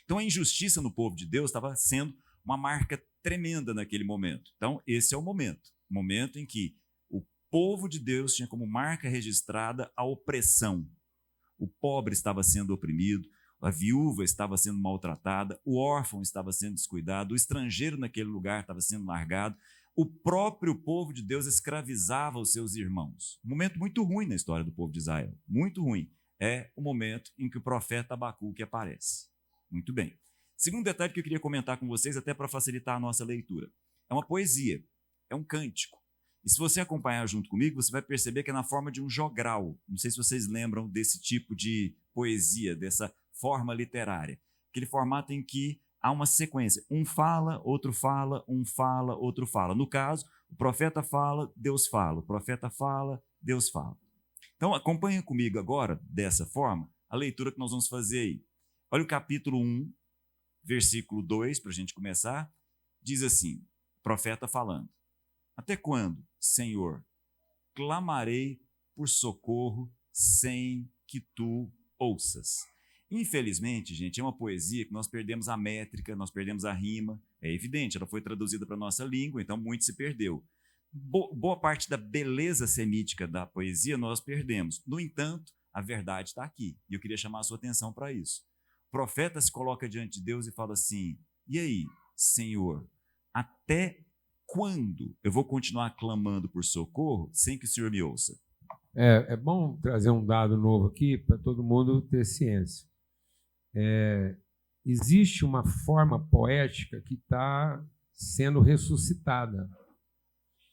S8: Então a injustiça no povo de Deus estava sendo uma marca tremenda naquele momento. Então esse é o momento em que o povo de Deus tinha como marca registrada a opressão. O pobre estava sendo oprimido, a viúva estava sendo maltratada, o órfão estava sendo descuidado, o estrangeiro naquele lugar estava sendo largado, o próprio povo de Deus escravizava os seus irmãos. Um momento muito ruim na história do povo de Israel, muito ruim. É o momento em que o profeta Abacuque aparece. Muito bem. Segundo detalhe que eu queria comentar com vocês, até para facilitar a nossa leitura. É uma poesia, é um cântico. E se você acompanhar junto comigo, você vai perceber que é na forma de um jogral. Não sei se vocês lembram desse tipo de poesia, dessa forma literária. Aquele formato em que há uma sequência. Um fala, outro fala, um fala, outro fala. No caso, o profeta fala, Deus fala. O profeta fala, Deus fala. Então, acompanhe comigo agora, dessa forma, a leitura que nós vamos fazer aí. Olha o capítulo 1, versículo 2, para a gente começar. Diz assim, o profeta falando. Até quando, Senhor, clamarei por socorro sem que tu ouças? Infelizmente, gente, é uma poesia que nós perdemos a métrica, nós perdemos a rima. É evidente, ela foi traduzida para a nossa língua, então muito se perdeu. Boa parte da beleza semítica da poesia nós perdemos. No entanto, a verdade está aqui. E eu queria chamar a sua atenção para isso. O profeta se coloca diante de Deus e fala assim, e aí, Senhor, até quando eu vou continuar clamando por socorro sem que o Senhor me ouça?
S1: É bom trazer um dado novo aqui para todo mundo ter ciência. Existe uma forma poética que está sendo ressuscitada,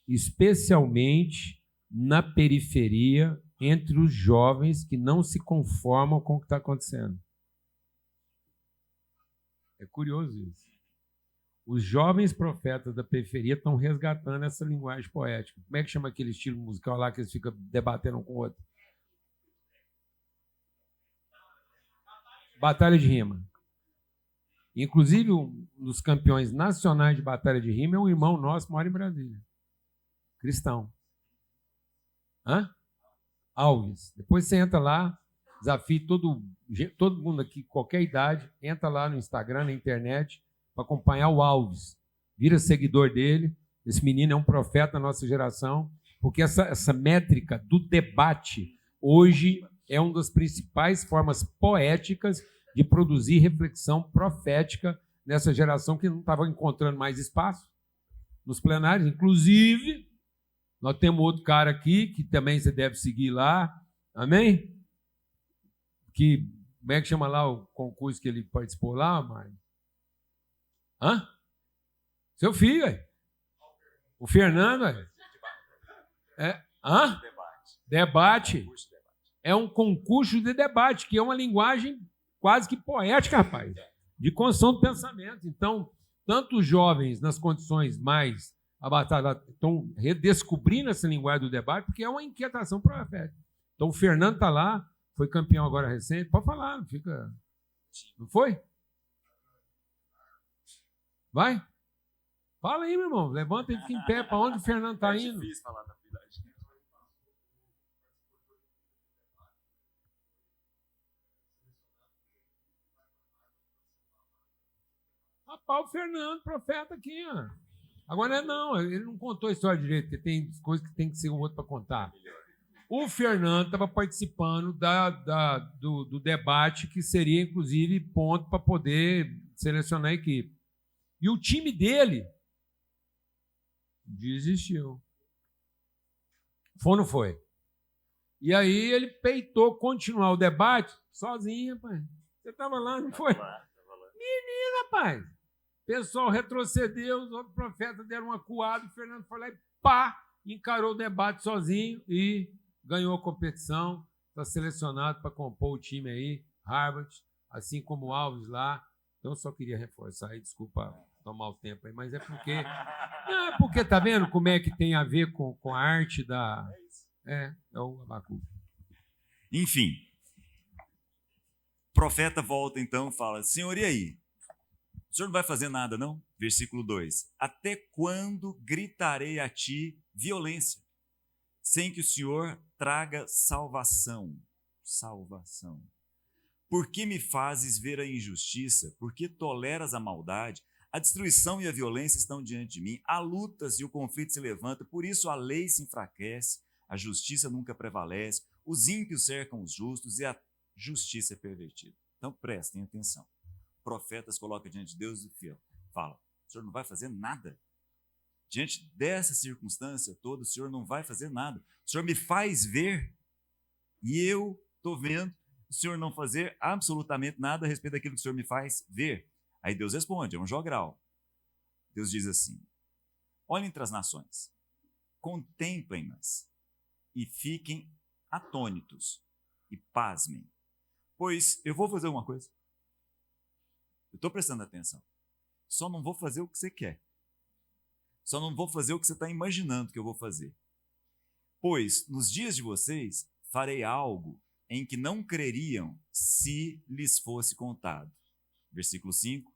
S1: especialmente na periferia, entre os jovens que não se conformam com o que está acontecendo. É curioso isso. Os jovens profetas da periferia estão resgatando essa linguagem poética. Como é que chama aquele estilo musical lá que eles ficam debatendo um com o outro? Batalha de rima. Inclusive, um dos campeões nacionais de batalha de rima é um irmão nosso que mora em Brasília. Cristão. Alves. Depois você entra lá, desafio todo mundo aqui, qualquer idade, entra lá no Instagram, na internet, para acompanhar o Alves. Vira seguidor dele. Esse menino é um profeta da nossa geração, porque essa métrica do debate hoje é uma das principais formas poéticas de produzir reflexão profética nessa geração que não estava encontrando mais espaço nos plenários. Inclusive, nós temos outro cara aqui, que também você deve seguir lá, amém? Como é que chama lá o concurso que ele participou lá, Mário? Seu filho, aí. O Fernando hã? Debate. É um concurso de debate, que é uma linguagem quase que poética, rapaz, de construção do pensamento. Então, tanto os jovens, nas condições mais abastadas, estão redescobrindo essa linguagem do debate, porque é uma inquietação profética. Então, o Fernando está lá, foi campeão agora recente. Pode falar, não fica... Não foi? Vai? Fala aí, meu irmão. Levanta e fica em pé. Para onde o Fernando está indo?
S8: É difícil falar da verdade.
S1: Rapaz, o Fernando, profeta aqui, ó. Agora não, ele não contou a história direito, porque tem coisas que tem que ser um outro para contar. O Fernando estava participando do debate, que seria, inclusive, ponto para poder selecionar a equipe. E o time dele desistiu. Foi ou não foi? E aí ele peitou continuar o debate sozinho, pai. Você estava lá, não foi? Menino, rapaz. O pessoal retrocedeu, os outros profetas deram uma acuada, o Fernando foi lá e pá, encarou o debate sozinho e ganhou a competição. Está selecionado para compor o time aí, Harvard, assim como o Alves lá. Então, eu só queria reforçar aí, desculpa tomar o tempo aí, mas é porque... Não, é porque, tá vendo como é que tem a ver com a arte da... É o Abacuque.
S8: Enfim, o profeta volta então e fala, Senhor, e aí? O senhor não vai fazer nada, não? Versículo 2. Até quando gritarei a ti violência, sem que o Senhor traga salvação? Salvação. Por que me fazes ver a injustiça? Por que toleras a maldade? A destruição e a violência estão diante de mim. Há lutas e o conflito se levanta. Por isso a lei se enfraquece. A justiça nunca prevalece. Os ímpios cercam os justos e a justiça é pervertida. Então prestem atenção. Profetas colocam diante de Deus e fala, o senhor não vai fazer nada. Diante dessa circunstância toda, o senhor não vai fazer nada. O senhor me faz ver e eu estou vendo o senhor não fazer absolutamente nada a respeito daquilo que o senhor me faz ver. Aí Deus responde, é um jogral. Deus diz assim, olhem entre as nações, contemplem-nas e fiquem atônitos e pasmem, pois eu vou fazer uma coisa. Eu estou prestando atenção. Só não vou fazer o que você quer. Só não vou fazer o que você está imaginando que eu vou fazer. Pois, nos dias de vocês, farei algo em que não creriam se lhes fosse contado. Versículo 5.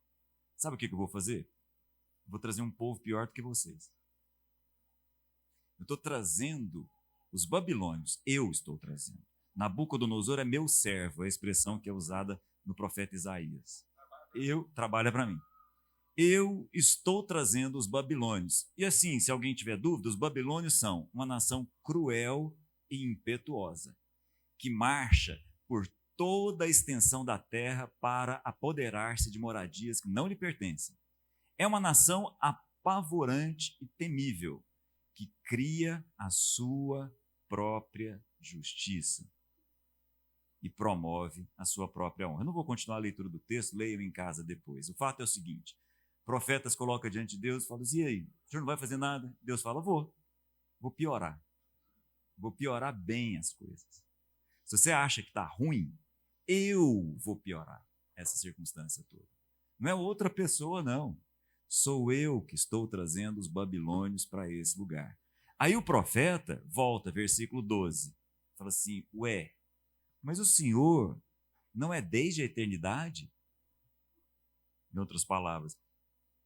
S8: Sabe o que eu vou fazer? Vou trazer um povo pior do que vocês. Eu estou trazendo os babilônios. Eu estou trazendo. Nabucodonosor é meu servo, é a expressão que é usada no profeta Isaías. Trabalha para mim. Eu estou trazendo os babilônios. E assim, se alguém tiver dúvida, os babilônios são uma nação cruel e impetuosa, que marcha por toda a extensão da terra para apoderar-se de moradias que não lhe pertencem. É uma nação apavorante e temível, que cria a sua própria justiça e promove a sua própria honra. Eu não vou continuar a leitura do texto, leiam em casa depois. O fato é o seguinte, profetas colocam diante de Deus e falam assim, e aí, o senhor não vai fazer nada? Deus fala, vou piorar. Vou piorar bem as coisas. Se você acha que está ruim, eu vou piorar essa circunstância toda. Não é outra pessoa, não. Sou eu que estou trazendo os babilônios para esse lugar. Aí o profeta volta, versículo 12, fala assim, mas o Senhor não é desde a eternidade? Em outras palavras,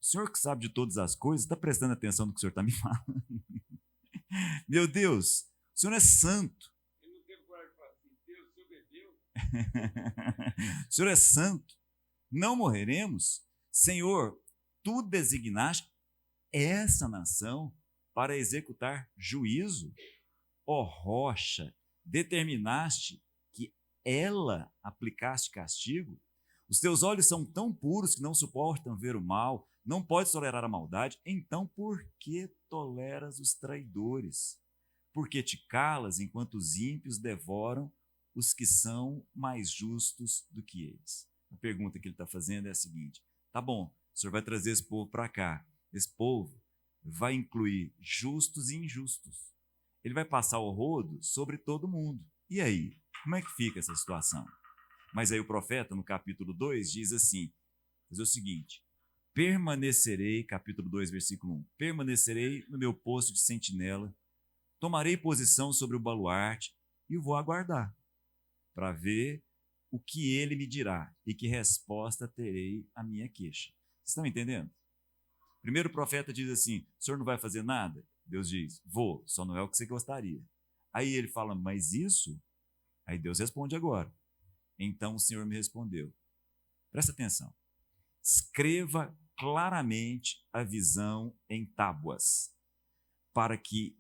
S8: o Senhor que sabe de todas as coisas, está prestando atenção no que o Senhor está me falando? Meu Deus, o Senhor é santo.
S1: Ele não teve coragem de falar assim, Deus, o Senhor bebeu?
S8: O Senhor é santo. Não morreremos? Senhor, tu designaste essa nação para executar juízo? Ó rocha, determinaste que ela aplicaste castigo? Os teus olhos são tão puros que não suportam ver o mal, não podes tolerar a maldade, então por que toleras os traidores? Por que te calas enquanto os ímpios devoram os que são mais justos do que eles? A pergunta que ele está fazendo é a seguinte, tá bom, o senhor vai trazer esse povo para cá, esse povo vai incluir justos e injustos. Ele vai passar o rodo sobre todo mundo. E aí? Como é que fica essa situação? Mas aí o profeta, no capítulo 2, diz assim, fazer o seguinte, permanecerei, capítulo 2, versículo 1, permanecerei no meu posto de sentinela, tomarei posição sobre o baluarte e vou aguardar para ver o que ele me dirá e que resposta terei à minha queixa. Vocês estão entendendo? Primeiro o profeta diz assim, o senhor não vai fazer nada? Deus diz, vou, só não é o que você gostaria. Aí ele fala, mas isso? Aí Deus responde agora. Então o Senhor me respondeu. Presta atenção. Escreva claramente a visão em tábuas, para que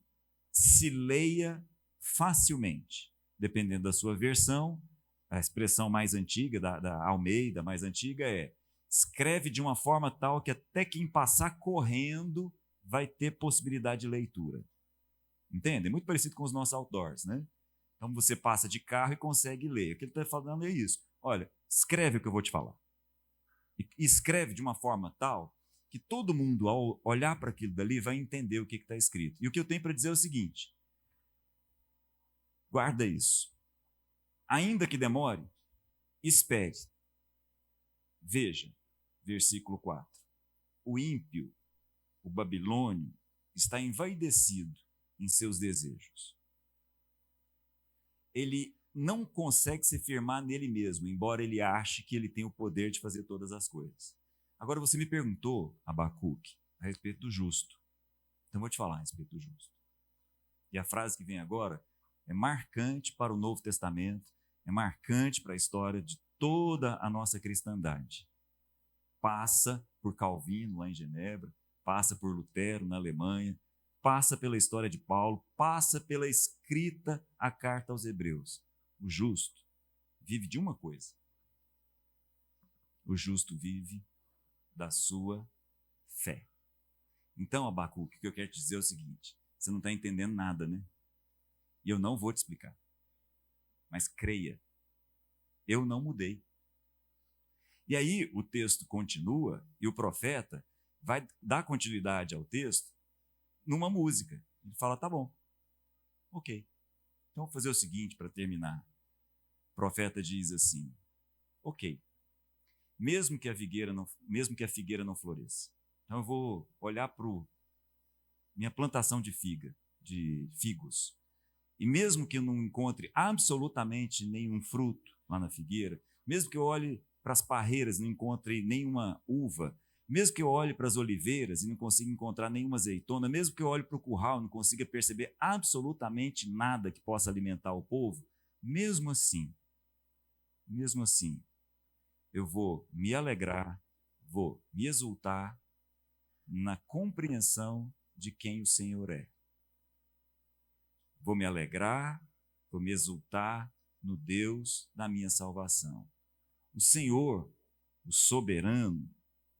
S8: se leia facilmente. Dependendo da sua versão, a expressão mais antiga, da Almeida mais antiga é, escreve de uma forma tal que até quem passar correndo vai ter possibilidade de leitura. Entende? É muito parecido com os nossos outdoors, né? Então você passa de carro e consegue ler. O que ele está falando é isso. Olha, escreve o que eu vou te falar. E escreve de uma forma tal que todo mundo, ao olhar para aquilo dali, vai entender o que está escrito. E o que eu tenho para dizer é o seguinte, guarda isso. Ainda que demore, espere. Veja, versículo 4. O ímpio, o babilônio, está envaidecido em seus desejos. Ele não consegue se firmar nele mesmo, embora ele ache que ele tem o poder de fazer todas as coisas. Agora, você me perguntou, Abacuque, a respeito do justo. Então, eu vou te falar a respeito do justo. E a frase que vem agora é marcante para o Novo Testamento, é marcante para a história de toda a nossa cristandade. Passa por Calvino, lá em Genebra, passa por Lutero, na Alemanha, passa pela história de Paulo, passa pela escrita a carta aos Hebreus. O justo vive de uma coisa. O justo vive da sua fé. Então, Abacuque, o que eu quero te dizer é o seguinte, você não está entendendo nada, né? E eu não vou te explicar. Mas creia, eu não mudei. E aí o texto continua e o profeta vai dar continuidade ao texto numa música. Ele fala, tá bom, ok. Então vou fazer o seguinte para terminar. O profeta diz assim, ok, mesmo que a figueira não floresça. Então eu vou olhar para minha plantação de figos. E mesmo que eu não encontre absolutamente nenhum fruto lá na figueira, mesmo que eu olhe para as parreiras e não encontre nenhuma uva, mesmo que eu olhe para as oliveiras e não consiga encontrar nenhuma azeitona, mesmo que eu olhe para o curral e não consiga perceber absolutamente nada que possa alimentar o povo, mesmo assim, eu vou me alegrar, vou me exultar na compreensão de quem o Senhor é. Vou me alegrar, vou me exultar no Deus da minha salvação. O Senhor, o soberano,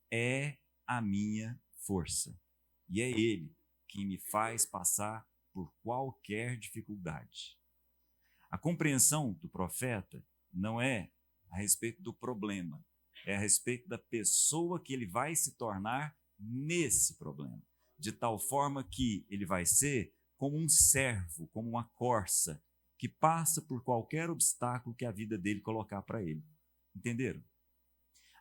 S8: é a minha força. E é Ele quem me faz passar por qualquer dificuldade. A compreensão do profeta não é a respeito do problema, é a respeito da pessoa que ele vai se tornar nesse problema. De tal forma que ele vai ser como um servo, como uma corça, que passa por qualquer obstáculo que a vida dele colocar para ele. Entenderam?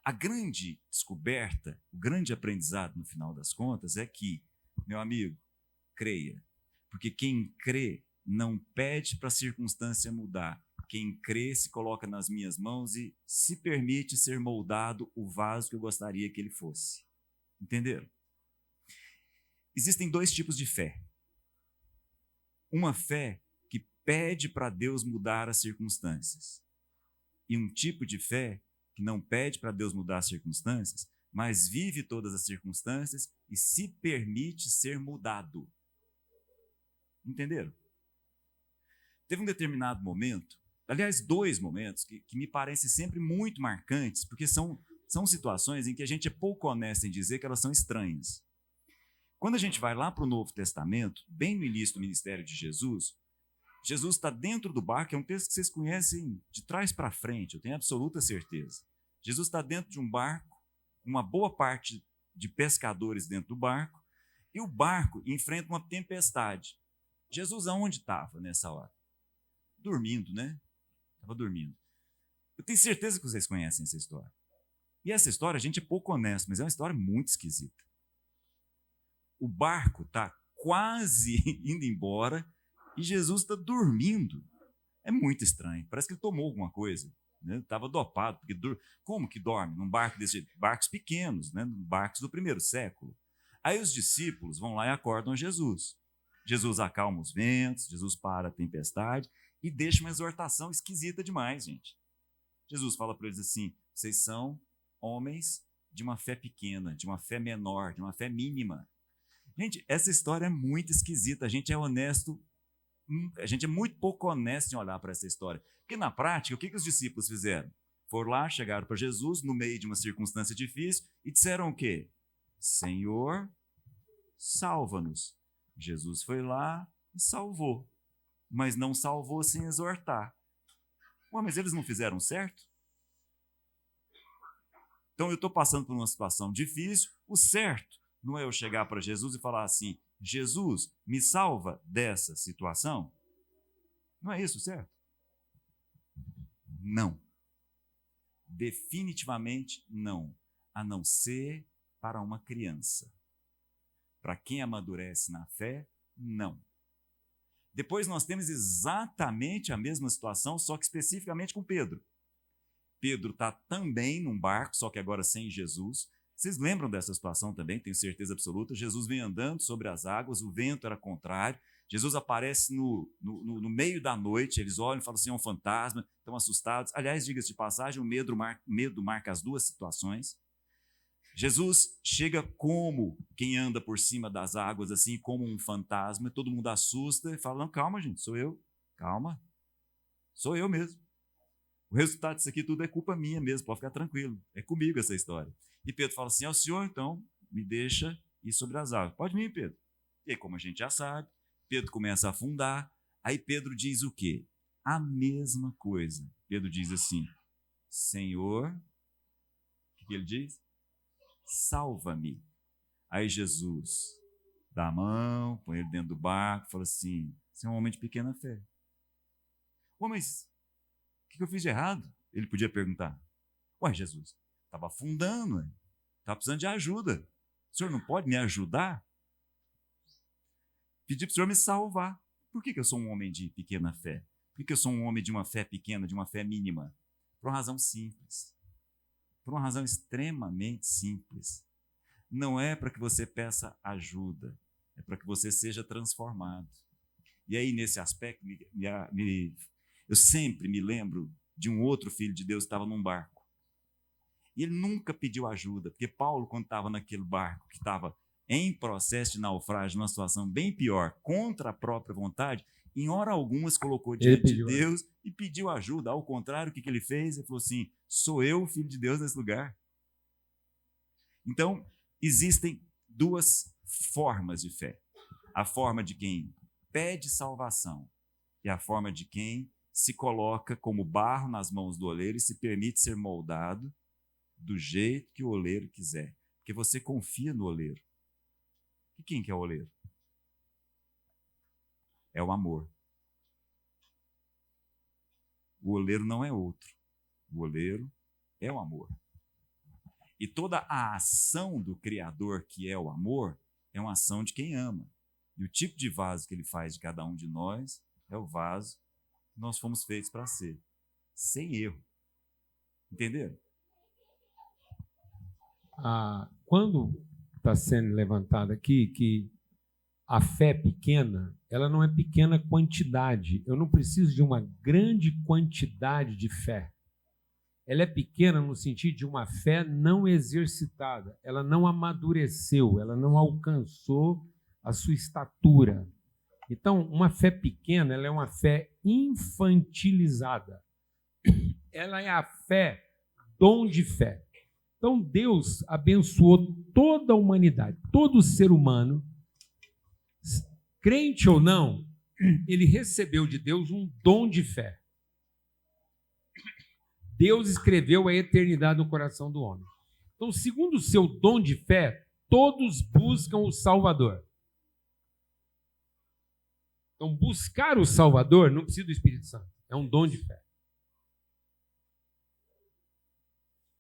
S8: A grande descoberta, o grande aprendizado no final das contas é que, meu amigo, creia. Porque quem crê não pede para a circunstância mudar. Quem crê se coloca nas minhas mãos e se permite ser moldado o vaso que eu gostaria que ele fosse. Entenderam? Existem dois tipos de fé. Uma fé que pede para Deus mudar as circunstâncias. E um tipo de fé que não pede para Deus mudar as circunstâncias, mas vive todas as circunstâncias e se permite ser mudado. Entenderam? Teve um determinado momento, aliás, dois momentos, que me parecem sempre muito marcantes, porque são situações em que a gente é pouco honesto em dizer que elas são estranhas. Quando a gente vai lá para o Novo Testamento, bem no início do ministério de Jesus está dentro do barco, é um texto que vocês conhecem de trás para frente, eu tenho absoluta certeza. Jesus está dentro de um barco, uma boa parte de pescadores dentro do barco, E o barco enfrenta uma tempestade. Jesus aonde estava nessa hora? Dormindo, né? Estava dormindo. Eu tenho certeza que vocês conhecem essa história. E essa história, a gente é pouco honesto, mas é uma história muito esquisita. O barco está quase indo embora e Jesus está dormindo. É muito estranho. Parece que ele tomou alguma coisa. Estava dopado. Porque como que dorme num barco desse jeito? Barcos pequenos, né? Barcos do primeiro século. Aí os discípulos vão lá e acordam Jesus. Jesus acalma os ventos, Jesus para a tempestade e deixa uma exortação esquisita demais, gente. Jesus fala para eles assim: vocês são homens de uma fé pequena, de uma fé menor, de uma fé mínima. Gente, essa história é muito esquisita. A gente é honesto, a gente é muito pouco honesto em olhar para essa história. Porque na prática, o que os discípulos fizeram? Foram lá, chegaram para Jesus no meio de uma circunstância difícil e disseram o quê? Senhor, salva-nos. Jesus foi lá e salvou, mas não salvou sem exortar. Ué, mas eles não fizeram certo? Então eu estou passando por uma situação difícil, o certo não é eu chegar para Jesus e falar assim: Jesus, me salva dessa situação? Não é isso, certo? Não. Definitivamente não. A não ser para uma criança. Para quem amadurece na fé, não. Depois nós temos exatamente a mesma situação, só que especificamente com Pedro. Pedro está também num barco, só que agora sem Jesus. Vocês lembram dessa situação também? Tenho certeza absoluta. Jesus vem andando sobre as águas, o vento era contrário. Jesus aparece no meio da noite, eles olham e falam assim: é um fantasma, estão assustados. Aliás, diga-se de passagem, o medo marca as duas situações. Jesus chega como quem anda por cima das águas, assim, como um fantasma, todo mundo assusta e fala: não, calma, gente, sou eu, calma, sou eu mesmo. O resultado disso aqui tudo é culpa minha mesmo, pode ficar tranquilo, é comigo essa história. E Pedro fala assim: é o senhor, então, me deixa ir sobre as águas. Pode vir, Pedro. E aí, como a gente já sabe, Pedro começa a afundar, aí Pedro diz o quê? A mesma coisa. Pedro diz assim: Senhor, o que ele diz? Salva-me. Aí Jesus dá a mão, põe ele dentro do barco, fala assim: você é um homem de pequena fé. Ué, mas o que eu fiz de errado? Ele podia perguntar. Ué, Jesus, estava afundando, estava precisando de ajuda. O senhor não pode me ajudar? Pedi para o senhor me salvar. Por que eu sou um homem de pequena fé? Por que eu sou um homem de uma fé pequena, de uma fé mínima? Por uma razão simples. Por uma razão extremamente simples. Não é para que você peça ajuda, é para que você seja transformado. E aí, nesse aspecto, eu sempre me lembro de um outro filho de Deus que estava num barco. E ele nunca pediu ajuda, porque Paulo, quando estava naquele barco, que estava em processo de naufrágio, numa situação bem pior, contra a própria vontade, em hora alguma se colocou diante de Deus e pediu ajuda. Ao contrário, o que ele fez? Ele falou assim: sou eu o filho de Deus nesse lugar. Então, existem duas formas de fé. A forma de quem pede salvação e a forma de quem se coloca como barro nas mãos do oleiro e se permite ser moldado do jeito que o oleiro quiser. Porque você confia no oleiro. E quem que é o oleiro? É o amor. O oleiro não é outro. O oleiro é o amor. E toda a ação do Criador, que é o amor, é uma ação de quem ama. E o tipo de vaso que ele faz de cada um de nós é o vaso que nós fomos feitos para ser. Sem erro. Entenderam?
S1: Quando está sendo levantado aqui que a fé pequena, ela não é pequena quantidade. Eu não preciso de uma grande quantidade de fé. Ela é pequena no sentido de uma fé não exercitada. Ela não amadureceu, ela não alcançou a sua estatura. Então, uma fé pequena, ela é uma fé infantilizada. Ela é a fé, dom de fé. Então, Deus abençoou toda a humanidade, todo ser humano, crente ou não, ele recebeu de Deus um dom de fé. Deus escreveu a eternidade no coração do homem. Então, segundo o seu dom de fé, todos buscam o Salvador. Então, buscar o Salvador não precisa do Espírito Santo. É um dom de fé.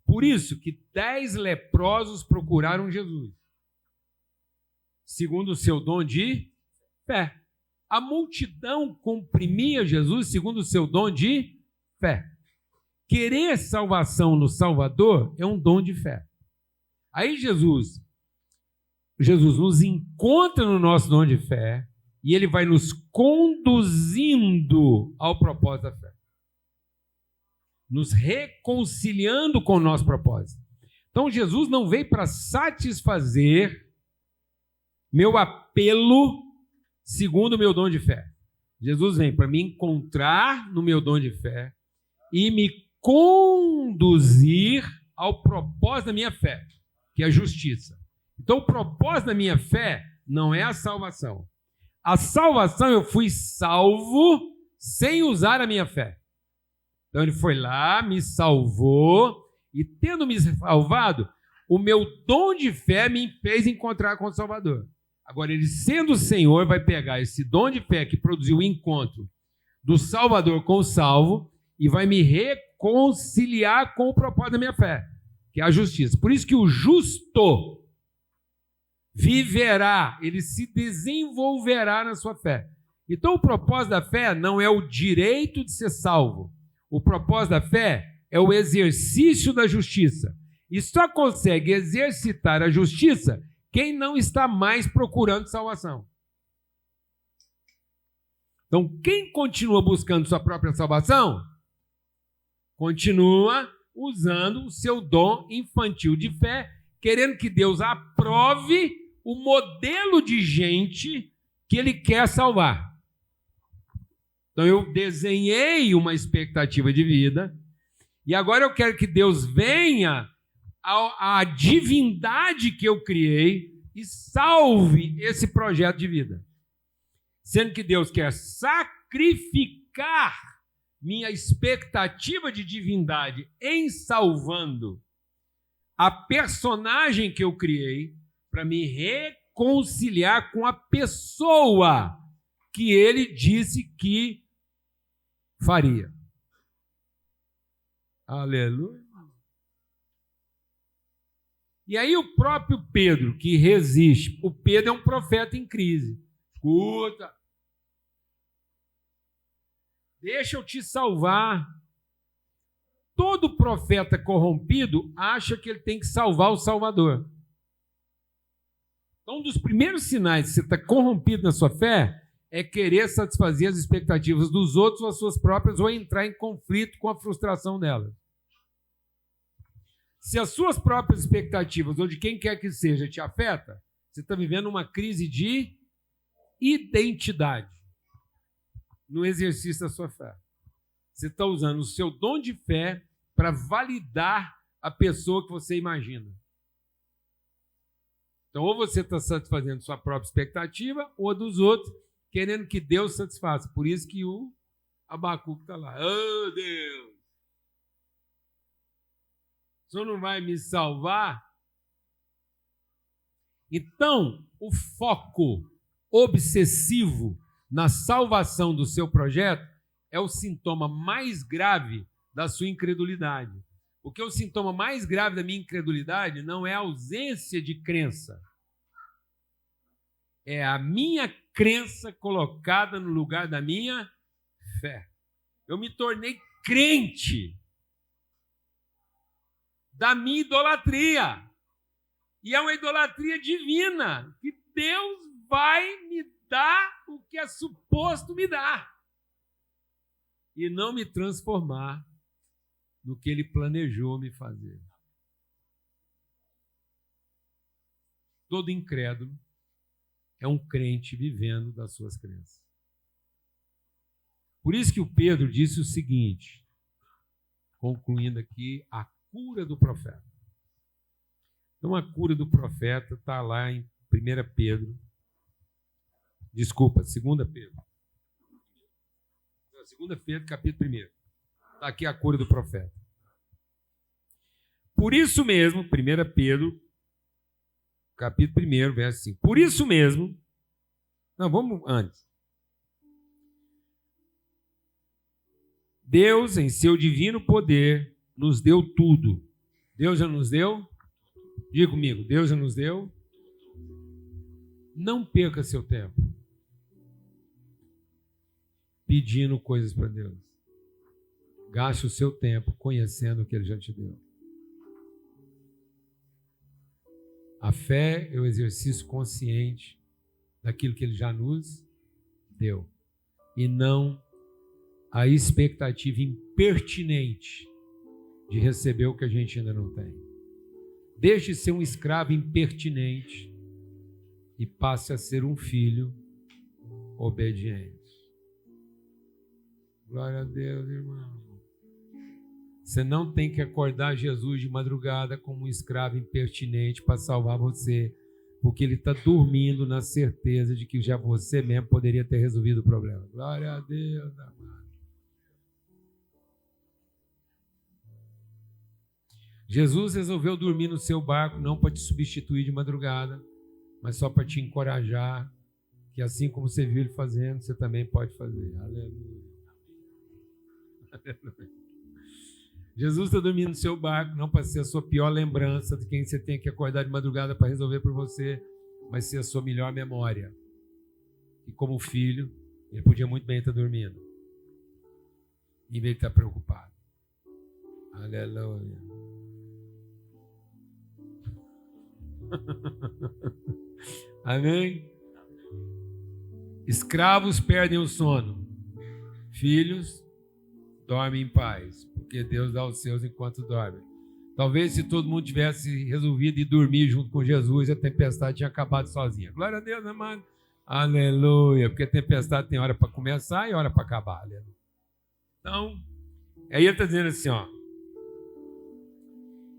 S1: Por isso que 10 leprosos procuraram Jesus, segundo o seu dom de fé. A multidão comprimia Jesus segundo o seu dom de fé. Querer salvação no Salvador é um dom de fé. Aí Jesus nos encontra no nosso dom de fé e ele vai nos conduzindo ao propósito da fé, nos reconciliando com o nosso propósito. Então Jesus não veio para satisfazer meu apelo segundo o meu dom de fé. Jesus vem para me encontrar no meu dom de fé e me conduzir ao propósito da minha fé, que é a justiça. Então, o propósito da minha fé não é a salvação. A salvação, eu fui salvo sem usar a minha fé. Então, ele foi lá, me salvou, e tendo me salvado, o meu dom de fé me fez encontrar com o Salvador. Agora, ele sendo o Senhor, vai pegar esse dom de fé que produziu o encontro do Salvador com o salvo e vai me reconciliar com o propósito da minha fé, que é a justiça. Por isso que o justo viverá, ele se desenvolverá na sua fé. Então, o propósito da fé não é o direito de ser salvo. O propósito da fé é o exercício da justiça. E só consegue exercitar a justiça quem não está mais procurando salvação. Então, quem continua buscando sua própria salvação, continua usando o seu dom infantil de fé, querendo que Deus aprove o modelo de gente que ele quer salvar. Então, eu desenhei uma expectativa de vida e agora eu quero que Deus venha à divindade que eu criei e salve esse projeto de vida. Sendo que Deus quer sacrificar minha expectativa de divindade em salvando a personagem que eu criei para me reconciliar com a pessoa que ele disse que faria. Aleluia. E aí o próprio Pedro, que resiste, o Pedro é um profeta em crise. Escuta, deixa eu te salvar. Todo profeta corrompido acha que ele tem que salvar o Salvador. Então, um dos primeiros sinais que você está corrompido na sua fé é querer satisfazer as expectativas dos outros ou as suas próprias, ou entrar em conflito com a frustração delas. Se as suas próprias expectativas, ou de quem quer que seja, te afeta, você está vivendo uma crise de identidade no exercício da sua fé. Você está usando o seu dom de fé para validar a pessoa que você imagina. Então, ou você está satisfazendo sua própria expectativa, ou a dos outros, querendo que Deus satisfaça. Por isso que o Abacuque está lá. Oh, Deus! O Senhor não vai me salvar? Então, o foco obsessivo na salvação do seu projeto é o sintoma mais grave da sua incredulidade. Porque o sintoma mais grave da minha incredulidade não é a ausência de crença. É a minha crença colocada no lugar da minha fé. Eu me tornei crente da minha idolatria. E é uma idolatria divina, que Deus vai me dar o que é suposto me dar. E não me transformar no que Ele planejou me fazer. Todo incrédulo é um crente vivendo das suas crenças. Por isso que o Pedro disse o seguinte, concluindo aqui, a cura do profeta. Então, a cura do profeta está lá em 1 Pedro. Desculpa, 2 Pedro. 2 Pedro, capítulo 1. Está aqui a cura do profeta. Por isso mesmo, 1 Pedro, capítulo 1, verso 5. Por isso mesmo, não, vamos antes. Deus, em seu divino poder, nos deu tudo. Deus já nos deu? Diga comigo, Deus já nos deu? Não perca seu tempo pedindo coisas para Deus. Gaste o seu tempo conhecendo o que Ele já te deu. A fé é o exercício consciente daquilo que Ele já nos deu. E não a expectativa impertinente de receber o que a gente ainda não tem. Deixe de ser um escravo impertinente e passe a ser um filho obediente. Glória a Deus, irmão. Você não tem que acordar Jesus de madrugada como um escravo impertinente para salvar você, porque ele está dormindo na certeza de que já você mesmo poderia ter resolvido o problema. Glória a Deus, amado. Jesus resolveu dormir no seu barco não para te substituir de madrugada, mas só para te encorajar, que assim como você viu ele fazendo, você também pode fazer. Aleluia. Aleluia. Jesus está dormindo no seu barco, não para ser a sua pior lembrança de quem você tem que acordar de madrugada para resolver por você, mas ser a sua melhor memória. E como filho, ele podia muito bem estar dormindo, em vez de estar preocupado. Aleluia. Amém? Escravos perdem o sono, filhos dormem em paz, porque Deus dá os seus enquanto dorme. Talvez se todo mundo tivesse resolvido ir dormir junto com Jesus, a tempestade tinha acabado sozinha. Glória a Deus, amado. Aleluia, porque a tempestade tem hora para começar e hora para acabar. Aleluia. Então, aí ele está dizendo assim, ó.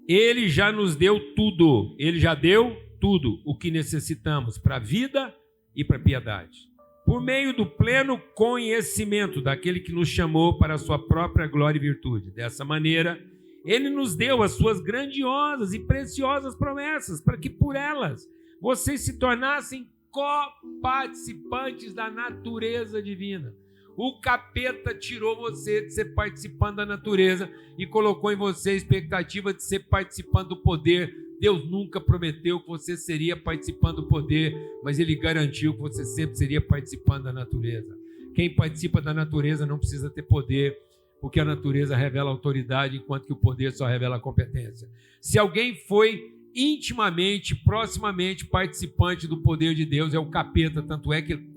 S1: Ele já nos deu tudo, ele já deu tudo o que necessitamos para a vida e para a piedade. Por meio do pleno conhecimento daquele que nos chamou para a sua própria glória e virtude. Dessa maneira, ele nos deu as suas grandiosas e preciosas promessas, para que por elas vocês se tornassem coparticipantes da natureza divina. O capeta tirou você de ser participante da natureza e colocou em você a expectativa de ser participante do poder. Deus nunca prometeu que você seria participando do poder, mas Ele garantiu que você sempre seria participando da natureza. Quem participa da natureza não precisa ter poder, porque a natureza revela autoridade, enquanto que o poder só revela competência. Se alguém foi intimamente, proximamente participante do poder de Deus, é o capeta, tanto é que ele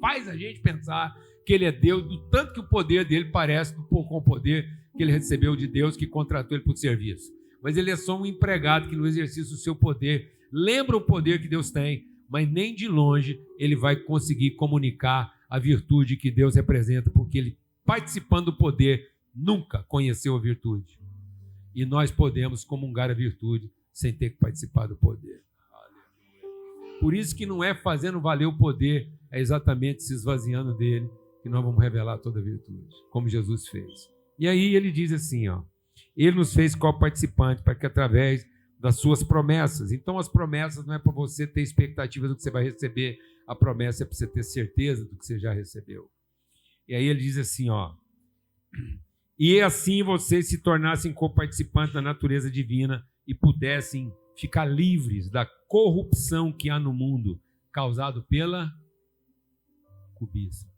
S1: faz a gente pensar que ele é Deus, do tanto que o poder dele parece com o poder que ele recebeu de Deus, que contratou ele para o serviço. Mas ele é só um empregado que no exercício do seu poder lembra o poder que Deus tem, mas nem de longe ele vai conseguir comunicar a virtude que Deus representa, porque ele, participando do poder, nunca conheceu a virtude. E nós podemos comungar a virtude sem ter que participar do poder. Por isso que não é fazendo valer o poder, é exatamente se esvaziando dele que nós vamos revelar toda a virtude, como Jesus fez. E aí ele diz assim, ó, ele nos fez co-participante para que através das suas promessas, então as promessas não é para você ter expectativa do que você vai receber, a promessa é para você ter certeza do que você já recebeu. E aí ele diz assim, ó, e assim vocês se tornassem co-participantes da natureza divina e pudessem ficar livres da corrupção que há no mundo, causado pela cobiça.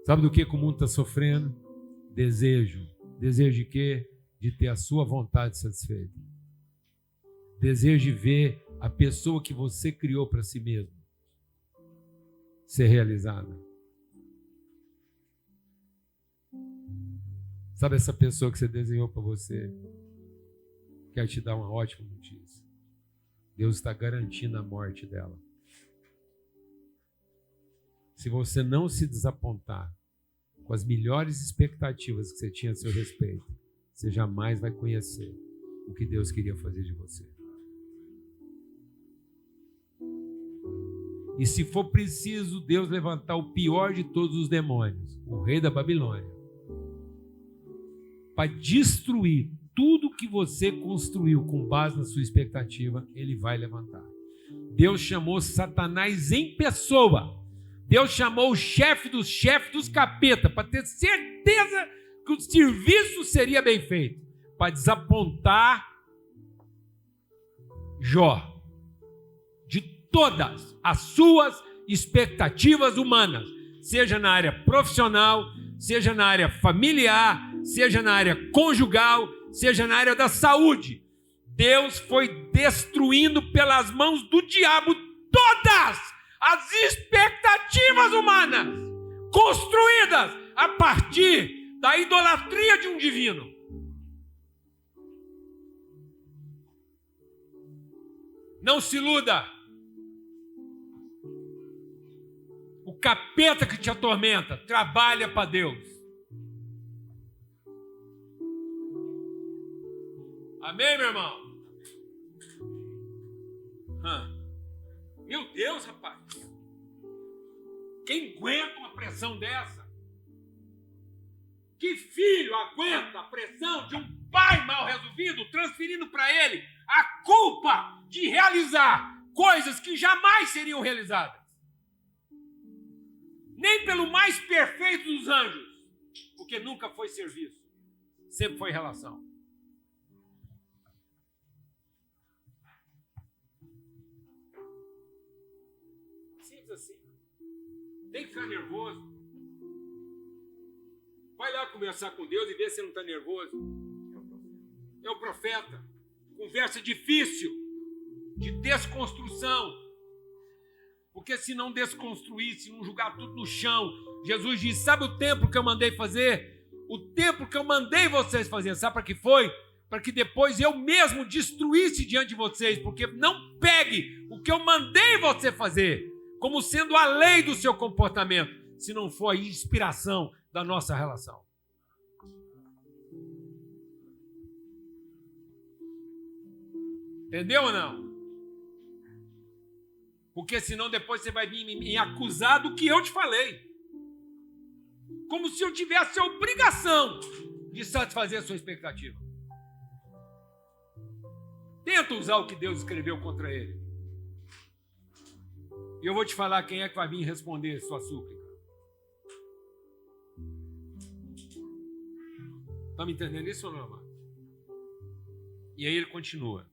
S1: Sabe do que o mundo está sofrendo? Desejo. Desejo de quê? De ter a sua vontade satisfeita. Desejo de ver a pessoa que você criou para si mesmo ser realizada. Sabe essa pessoa que você desenhou para você? Quer te dar uma ótima notícia. Deus está garantindo a morte dela. Se você não se desapontar com as melhores expectativas que você tinha a seu respeito, você jamais vai conhecer o que Deus queria fazer de você. E se for preciso Deus levantar o pior de todos os demônios, o rei da Babilônia, para destruir tudo que você construiu com base na sua expectativa, ele vai levantar. Deus chamou Satanás em pessoa. Deus chamou o chefe dos capeta para ter certeza que o serviço seria bem feito, para desapontar Jó de todas as suas expectativas humanas, seja na área profissional, seja na área familiar, seja na área conjugal, seja na área da saúde. Deus foi destruindo pelas mãos do diabo todas as expectativas humanas construídas a partir da idolatria de um divino. Não se iluda. O capeta que te atormenta trabalha para Deus. Amém, meu irmão? Meu Deus, rapaz. Quem aguenta uma pressão dessa? Que filho aguenta a pressão de um pai mal resolvido transferindo para ele a culpa de realizar coisas que jamais seriam realizadas? Nem pelo mais perfeito dos anjos, porque nunca foi serviço, sempre foi relação. Simples assim. Tem que ficar nervoso. Vai lá conversar com Deus e vê se você não está nervoso. É o profeta. Conversa difícil, de desconstrução. Porque se não desconstruir, se não jogar tudo no chão, Jesus diz, sabe o templo que eu mandei fazer? O templo que eu mandei vocês fazer, sabe para que foi? Para que depois eu mesmo destruísse diante de vocês, porque não pegue o que eu mandei você fazer como sendo a lei do seu comportamento, se não for a inspiração da nossa relação. Entendeu ou não? Porque senão depois você vai vir me acusar do que eu te falei. Como se eu tivesse a obrigação de satisfazer a sua expectativa. Tenta usar o que Deus escreveu contra ele. E eu vou te falar quem é que vai vir responder sua súplica. Está me entendendo isso ou não, amado? E aí ele continua.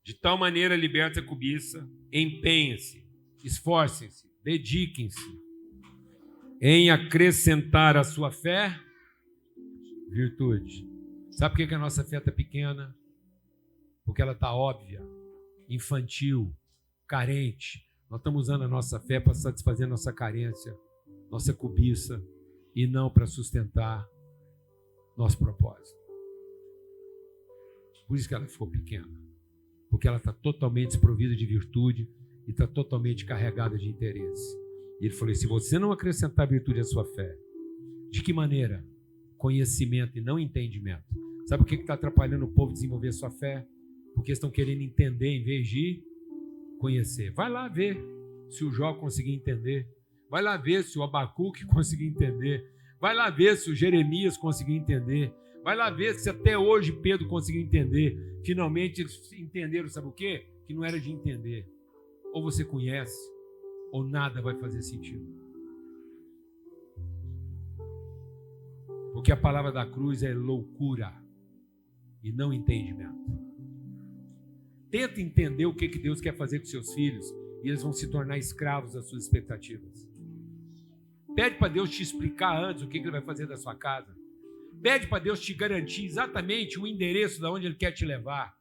S1: De tal maneira liberta a cobiça, empenhem-se, esforcem-se, dediquem-se em acrescentar à sua fé virtude. Sabe por que a nossa fé está pequena? Porque ela está óbvia, infantil, carente. Nós estamos usando a nossa fé para satisfazer nossa carência, nossa cobiça, e não para sustentar nosso propósito. Por isso que ela ficou pequena. Porque ela está totalmente desprovida de virtude e está totalmente carregada de interesse. E ele falou, se você não acrescentar virtude à sua fé, de que maneira? Conhecimento e não entendimento. Sabe o que está atrapalhando o povo desenvolver a sua fé? Porque estão querendo entender em vez de conhecer. Vai lá ver se o Jó conseguir entender. Vai lá ver se o Abacuque conseguir entender. Vai lá ver se o Jeremias conseguir entender. Vai lá ver se até hoje Pedro conseguiu entender. Finalmente eles entenderam, sabe o quê? Que não era de entender. Ou você conhece, ou nada vai fazer sentido. Porque a palavra da cruz é loucura e não entendimento. Tenta entender o que Deus quer fazer com seus filhos e eles vão se tornar escravos das suas expectativas. Pede para Deus te explicar antes o que Ele vai fazer da sua casa. Pede para Deus te garantir exatamente o endereço de onde Ele quer te levar.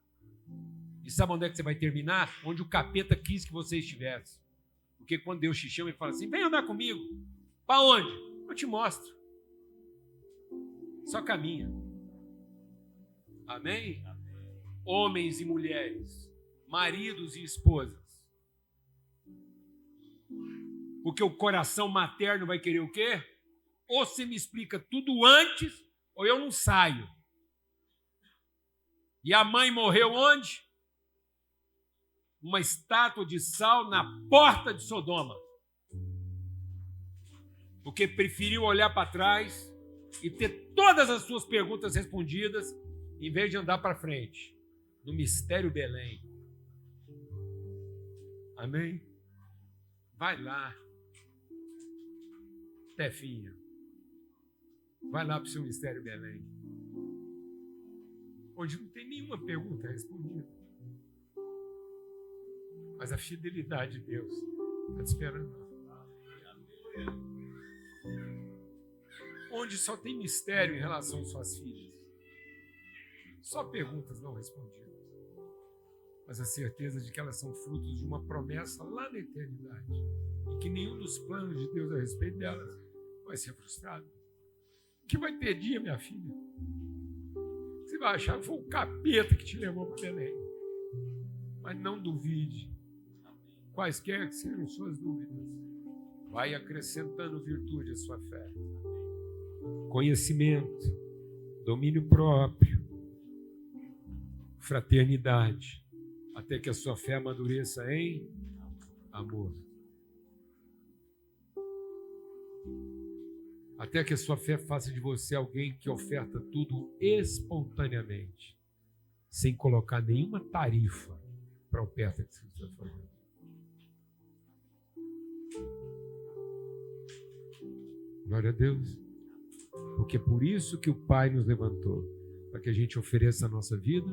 S1: E sabe onde é que você vai terminar? Onde o capeta quis que você estivesse. Porque quando Deus te chama, Ele fala assim, vem andar comigo. Para onde? Eu te mostro. Só caminha. Amém? Homens e mulheres, maridos e esposas. Porque o coração materno vai querer o quê? Ou você me explica tudo antes, ou eu não saio. E a mãe morreu onde? Uma estátua de sal na porta de Sodoma. Porque preferiu olhar para trás e ter todas as suas perguntas respondidas, em vez de andar para frente, no mistério Belém. Amém? Vai lá, Tefinha. Vai lá para o seu mistério Belém, onde não tem nenhuma pergunta respondida. Mas a fidelidade de Deus está te esperando. Onde só tem mistério em relação às suas filhas. Só perguntas não respondidas. Mas a certeza de que elas são frutos de uma promessa lá na eternidade. E que nenhum dos planos de Deus a respeito delas vai ser frustrado. Que vai ter dia, minha filha. Você vai achar que foi o capeta que te levou para Belém. Mas não duvide. Quaisquer que sejam suas dúvidas, vai acrescentando virtude à sua fé. Conhecimento, domínio próprio, fraternidade, até que a sua fé amadureça em amor. Até que a sua fé faça de você alguém que oferta tudo espontaneamente, sem colocar nenhuma tarifa para a oferta que você está fazendo. Glória a Deus. Porque é por isso que o Pai nos levantou, para que a gente ofereça a nossa vida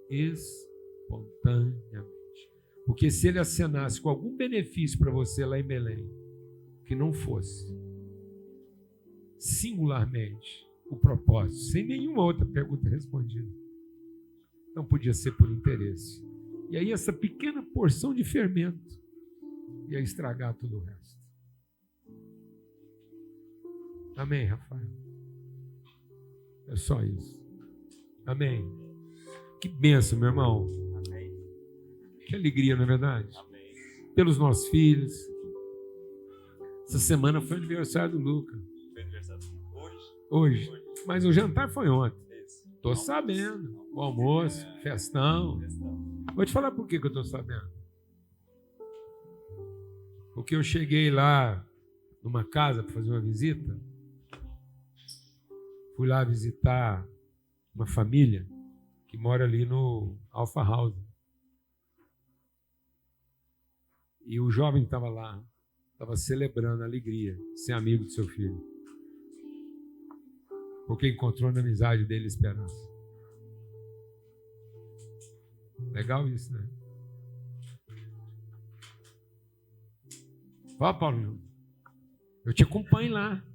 S1: espontaneamente. Porque se Ele acenasse com algum benefício para você lá em Belém, que não fosse singularmente o propósito, sem nenhuma outra pergunta respondida, não podia ser por interesse. E aí essa pequena porção de fermento ia estragar todo o resto. Amém, Rafael? É só isso. Amém. Que bênção, meu irmão. Amém. Que alegria, não é verdade? Amém. Pelos nossos filhos. Essa semana foi aniversário do Luca. Foi aniversário hoje? Mas o jantar foi ontem. Estou sabendo. O almoço, festão. Vou te falar por que eu estou sabendo. Porque eu cheguei lá numa casa para fazer uma visita. Fui lá visitar uma família que mora ali no Alpha House. E o jovem que estava lá, estava celebrando a alegria de ser amigo do seu filho. Porque encontrou na amizade dele esperança. Legal isso, né? Vá, Paulinho. Eu te acompanho lá.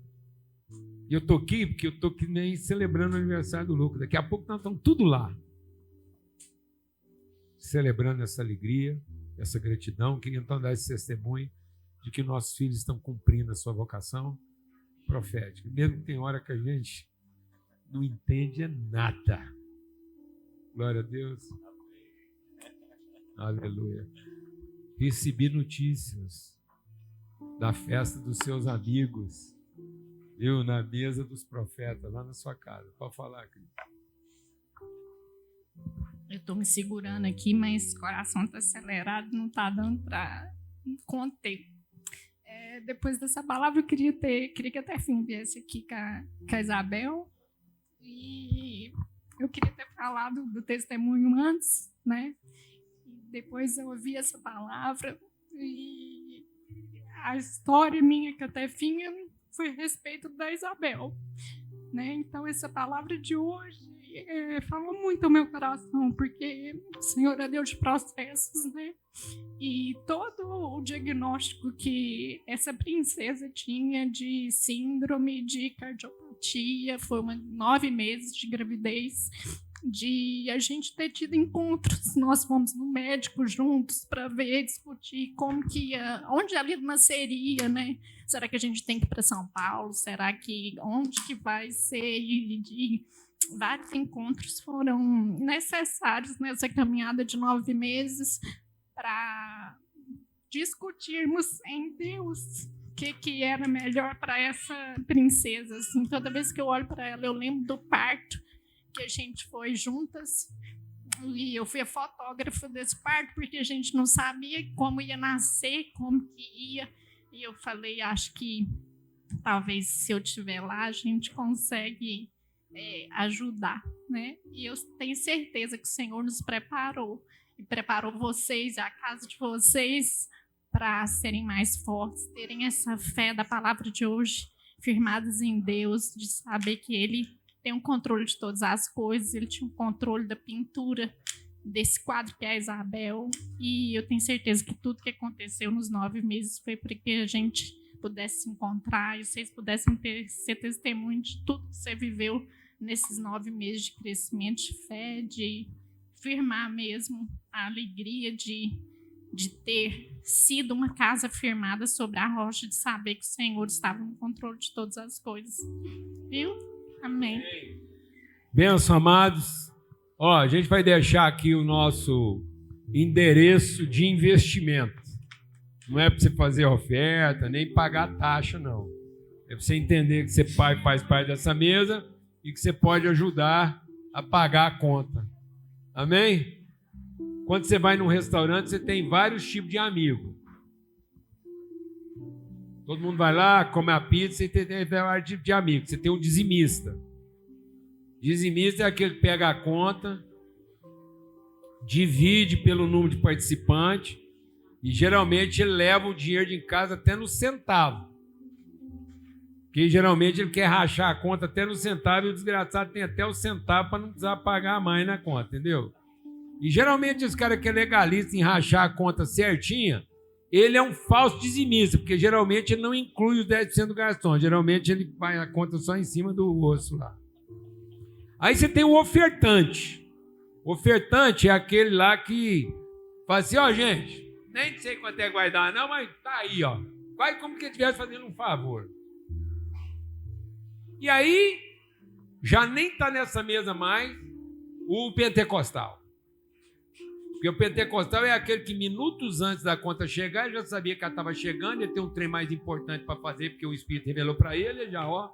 S1: E eu estou aqui porque eu estou que nem celebrando o aniversário do Lucas. Daqui a pouco nós estamos tudo lá. Celebrando essa alegria, essa gratidão. Queria então dar esse testemunho de que nossos filhos estão cumprindo a sua vocação profética. Mesmo que tem hora que a gente não entende nada. Glória a Deus. Aleluia. Recebi notícias da festa dos seus amigos. Eu na mesa dos profetas, lá na sua casa. Pode falar, Cris.
S9: Eu estou me segurando aqui, mas o coração está acelerado, não está dando para conter. Depois dessa palavra, eu queria que a Tefinha viesse aqui com a Isabel. E eu queria ter falado do testemunho antes, né? E depois eu ouvi essa palavra e a história minha com a Tefinha foi a respeito da Isabel, né? Então essa palavra de hoje falou muito ao meu coração, porque o Senhor é Deus de processos, né? E todo o diagnóstico que essa princesa tinha de síndrome de cardiopatia, foi 9 meses de gravidez, de a gente ter tido encontros, nós fomos no médico juntos para ver, discutir como que ia, onde a Lida nasceria, né? Será que a gente tem que ir para São Paulo? Será que onde que vai ser? E vários encontros foram necessários nessa caminhada de 9 meses para discutirmos em Deus o que era melhor para essa princesa. Assim, toda vez que eu olho para ela, eu lembro do parto que a gente foi juntas, e eu fui a fotógrafa desse parto, porque a gente não sabia como ia nascer, como que ia, e eu falei, acho que talvez se eu estiver lá, a gente consegue ajudar, né? E eu tenho certeza que o Senhor nos preparou e preparou vocês, a casa de vocês, para serem mais fortes, terem essa fé da palavra de hoje, firmados em Deus, de saber que Ele tem um controle de todas as coisas, Ele tinha um controle da pintura desse quadro que é a Isabel, e eu tenho certeza que tudo que aconteceu nos 9 meses foi para que a gente pudesse se encontrar e vocês pudessem ser testemunho de tudo que você viveu nesses 9 meses de crescimento, de fé, de firmar mesmo a alegria de ter sido uma casa firmada sobre a rocha, de saber que o Senhor estava no controle de todas as coisas. Viu? Amém.
S1: Benção, amados. Ó, a gente vai deixar aqui o nosso endereço de investimento. Não é para você fazer oferta, nem pagar taxa, não. É para você entender que você faz parte dessa mesa e que você pode ajudar a pagar a conta. Amém? Quando você vai num restaurante, você tem vários tipos de amigo. Todo mundo vai lá, come a pizza e tem vários tipos de amigo. Você tem o dizimista. Dizimista é aquele que pega a conta, divide pelo número de participantes e geralmente ele leva o dinheiro de casa até no centavo. Porque geralmente ele quer rachar a conta até no centavo e o desgraçado tem até o centavo para não precisar pagar mais na conta, entendeu? E geralmente os caras que é legalista em rachar a conta certinha, ele é um falso dizimista, porque geralmente ele não inclui os 10% do garçom, geralmente ele vai a conta só em cima do osso lá. Aí você tem o ofertante. O ofertante é aquele lá que fala assim, ó, gente, nem sei quanto é que vai dar não, mas tá aí, ó. Vai como que ele estivesse fazendo um favor. E aí, já nem está nessa mesa mais o pentecostal. Porque o pentecostal é aquele que minutos antes da conta chegar, ele já sabia que ela estava chegando, ele tem um trem mais importante para fazer, porque o Espírito revelou para ele, ele já, ó,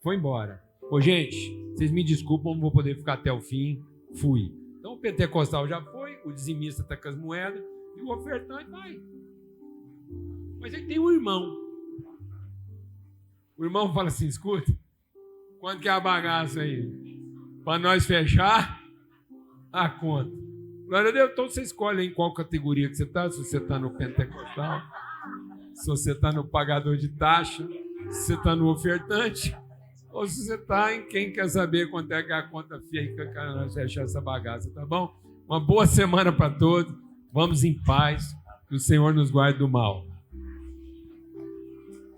S1: foi embora. Ô, gente, vocês me desculpam, não vou poder ficar até o fim, fui. Então o pentecostal já foi, o dizimista está com as moedas, e o ofertante vai. Mas aí tem o irmão. O irmão fala assim, escuta, quanto que é a bagaça aí? Para nós fechar a conta. Glória a Deus, então você escolhe em qual categoria que você está, se você está no pentecostal, se você está no pagador de taxa, se você está no ofertante, ou se você está em quem quer saber quanto é que a conta fica para nós fechar essa bagaça, tá bom? Uma boa semana para todos, vamos em paz, que o Senhor nos guarde do mal.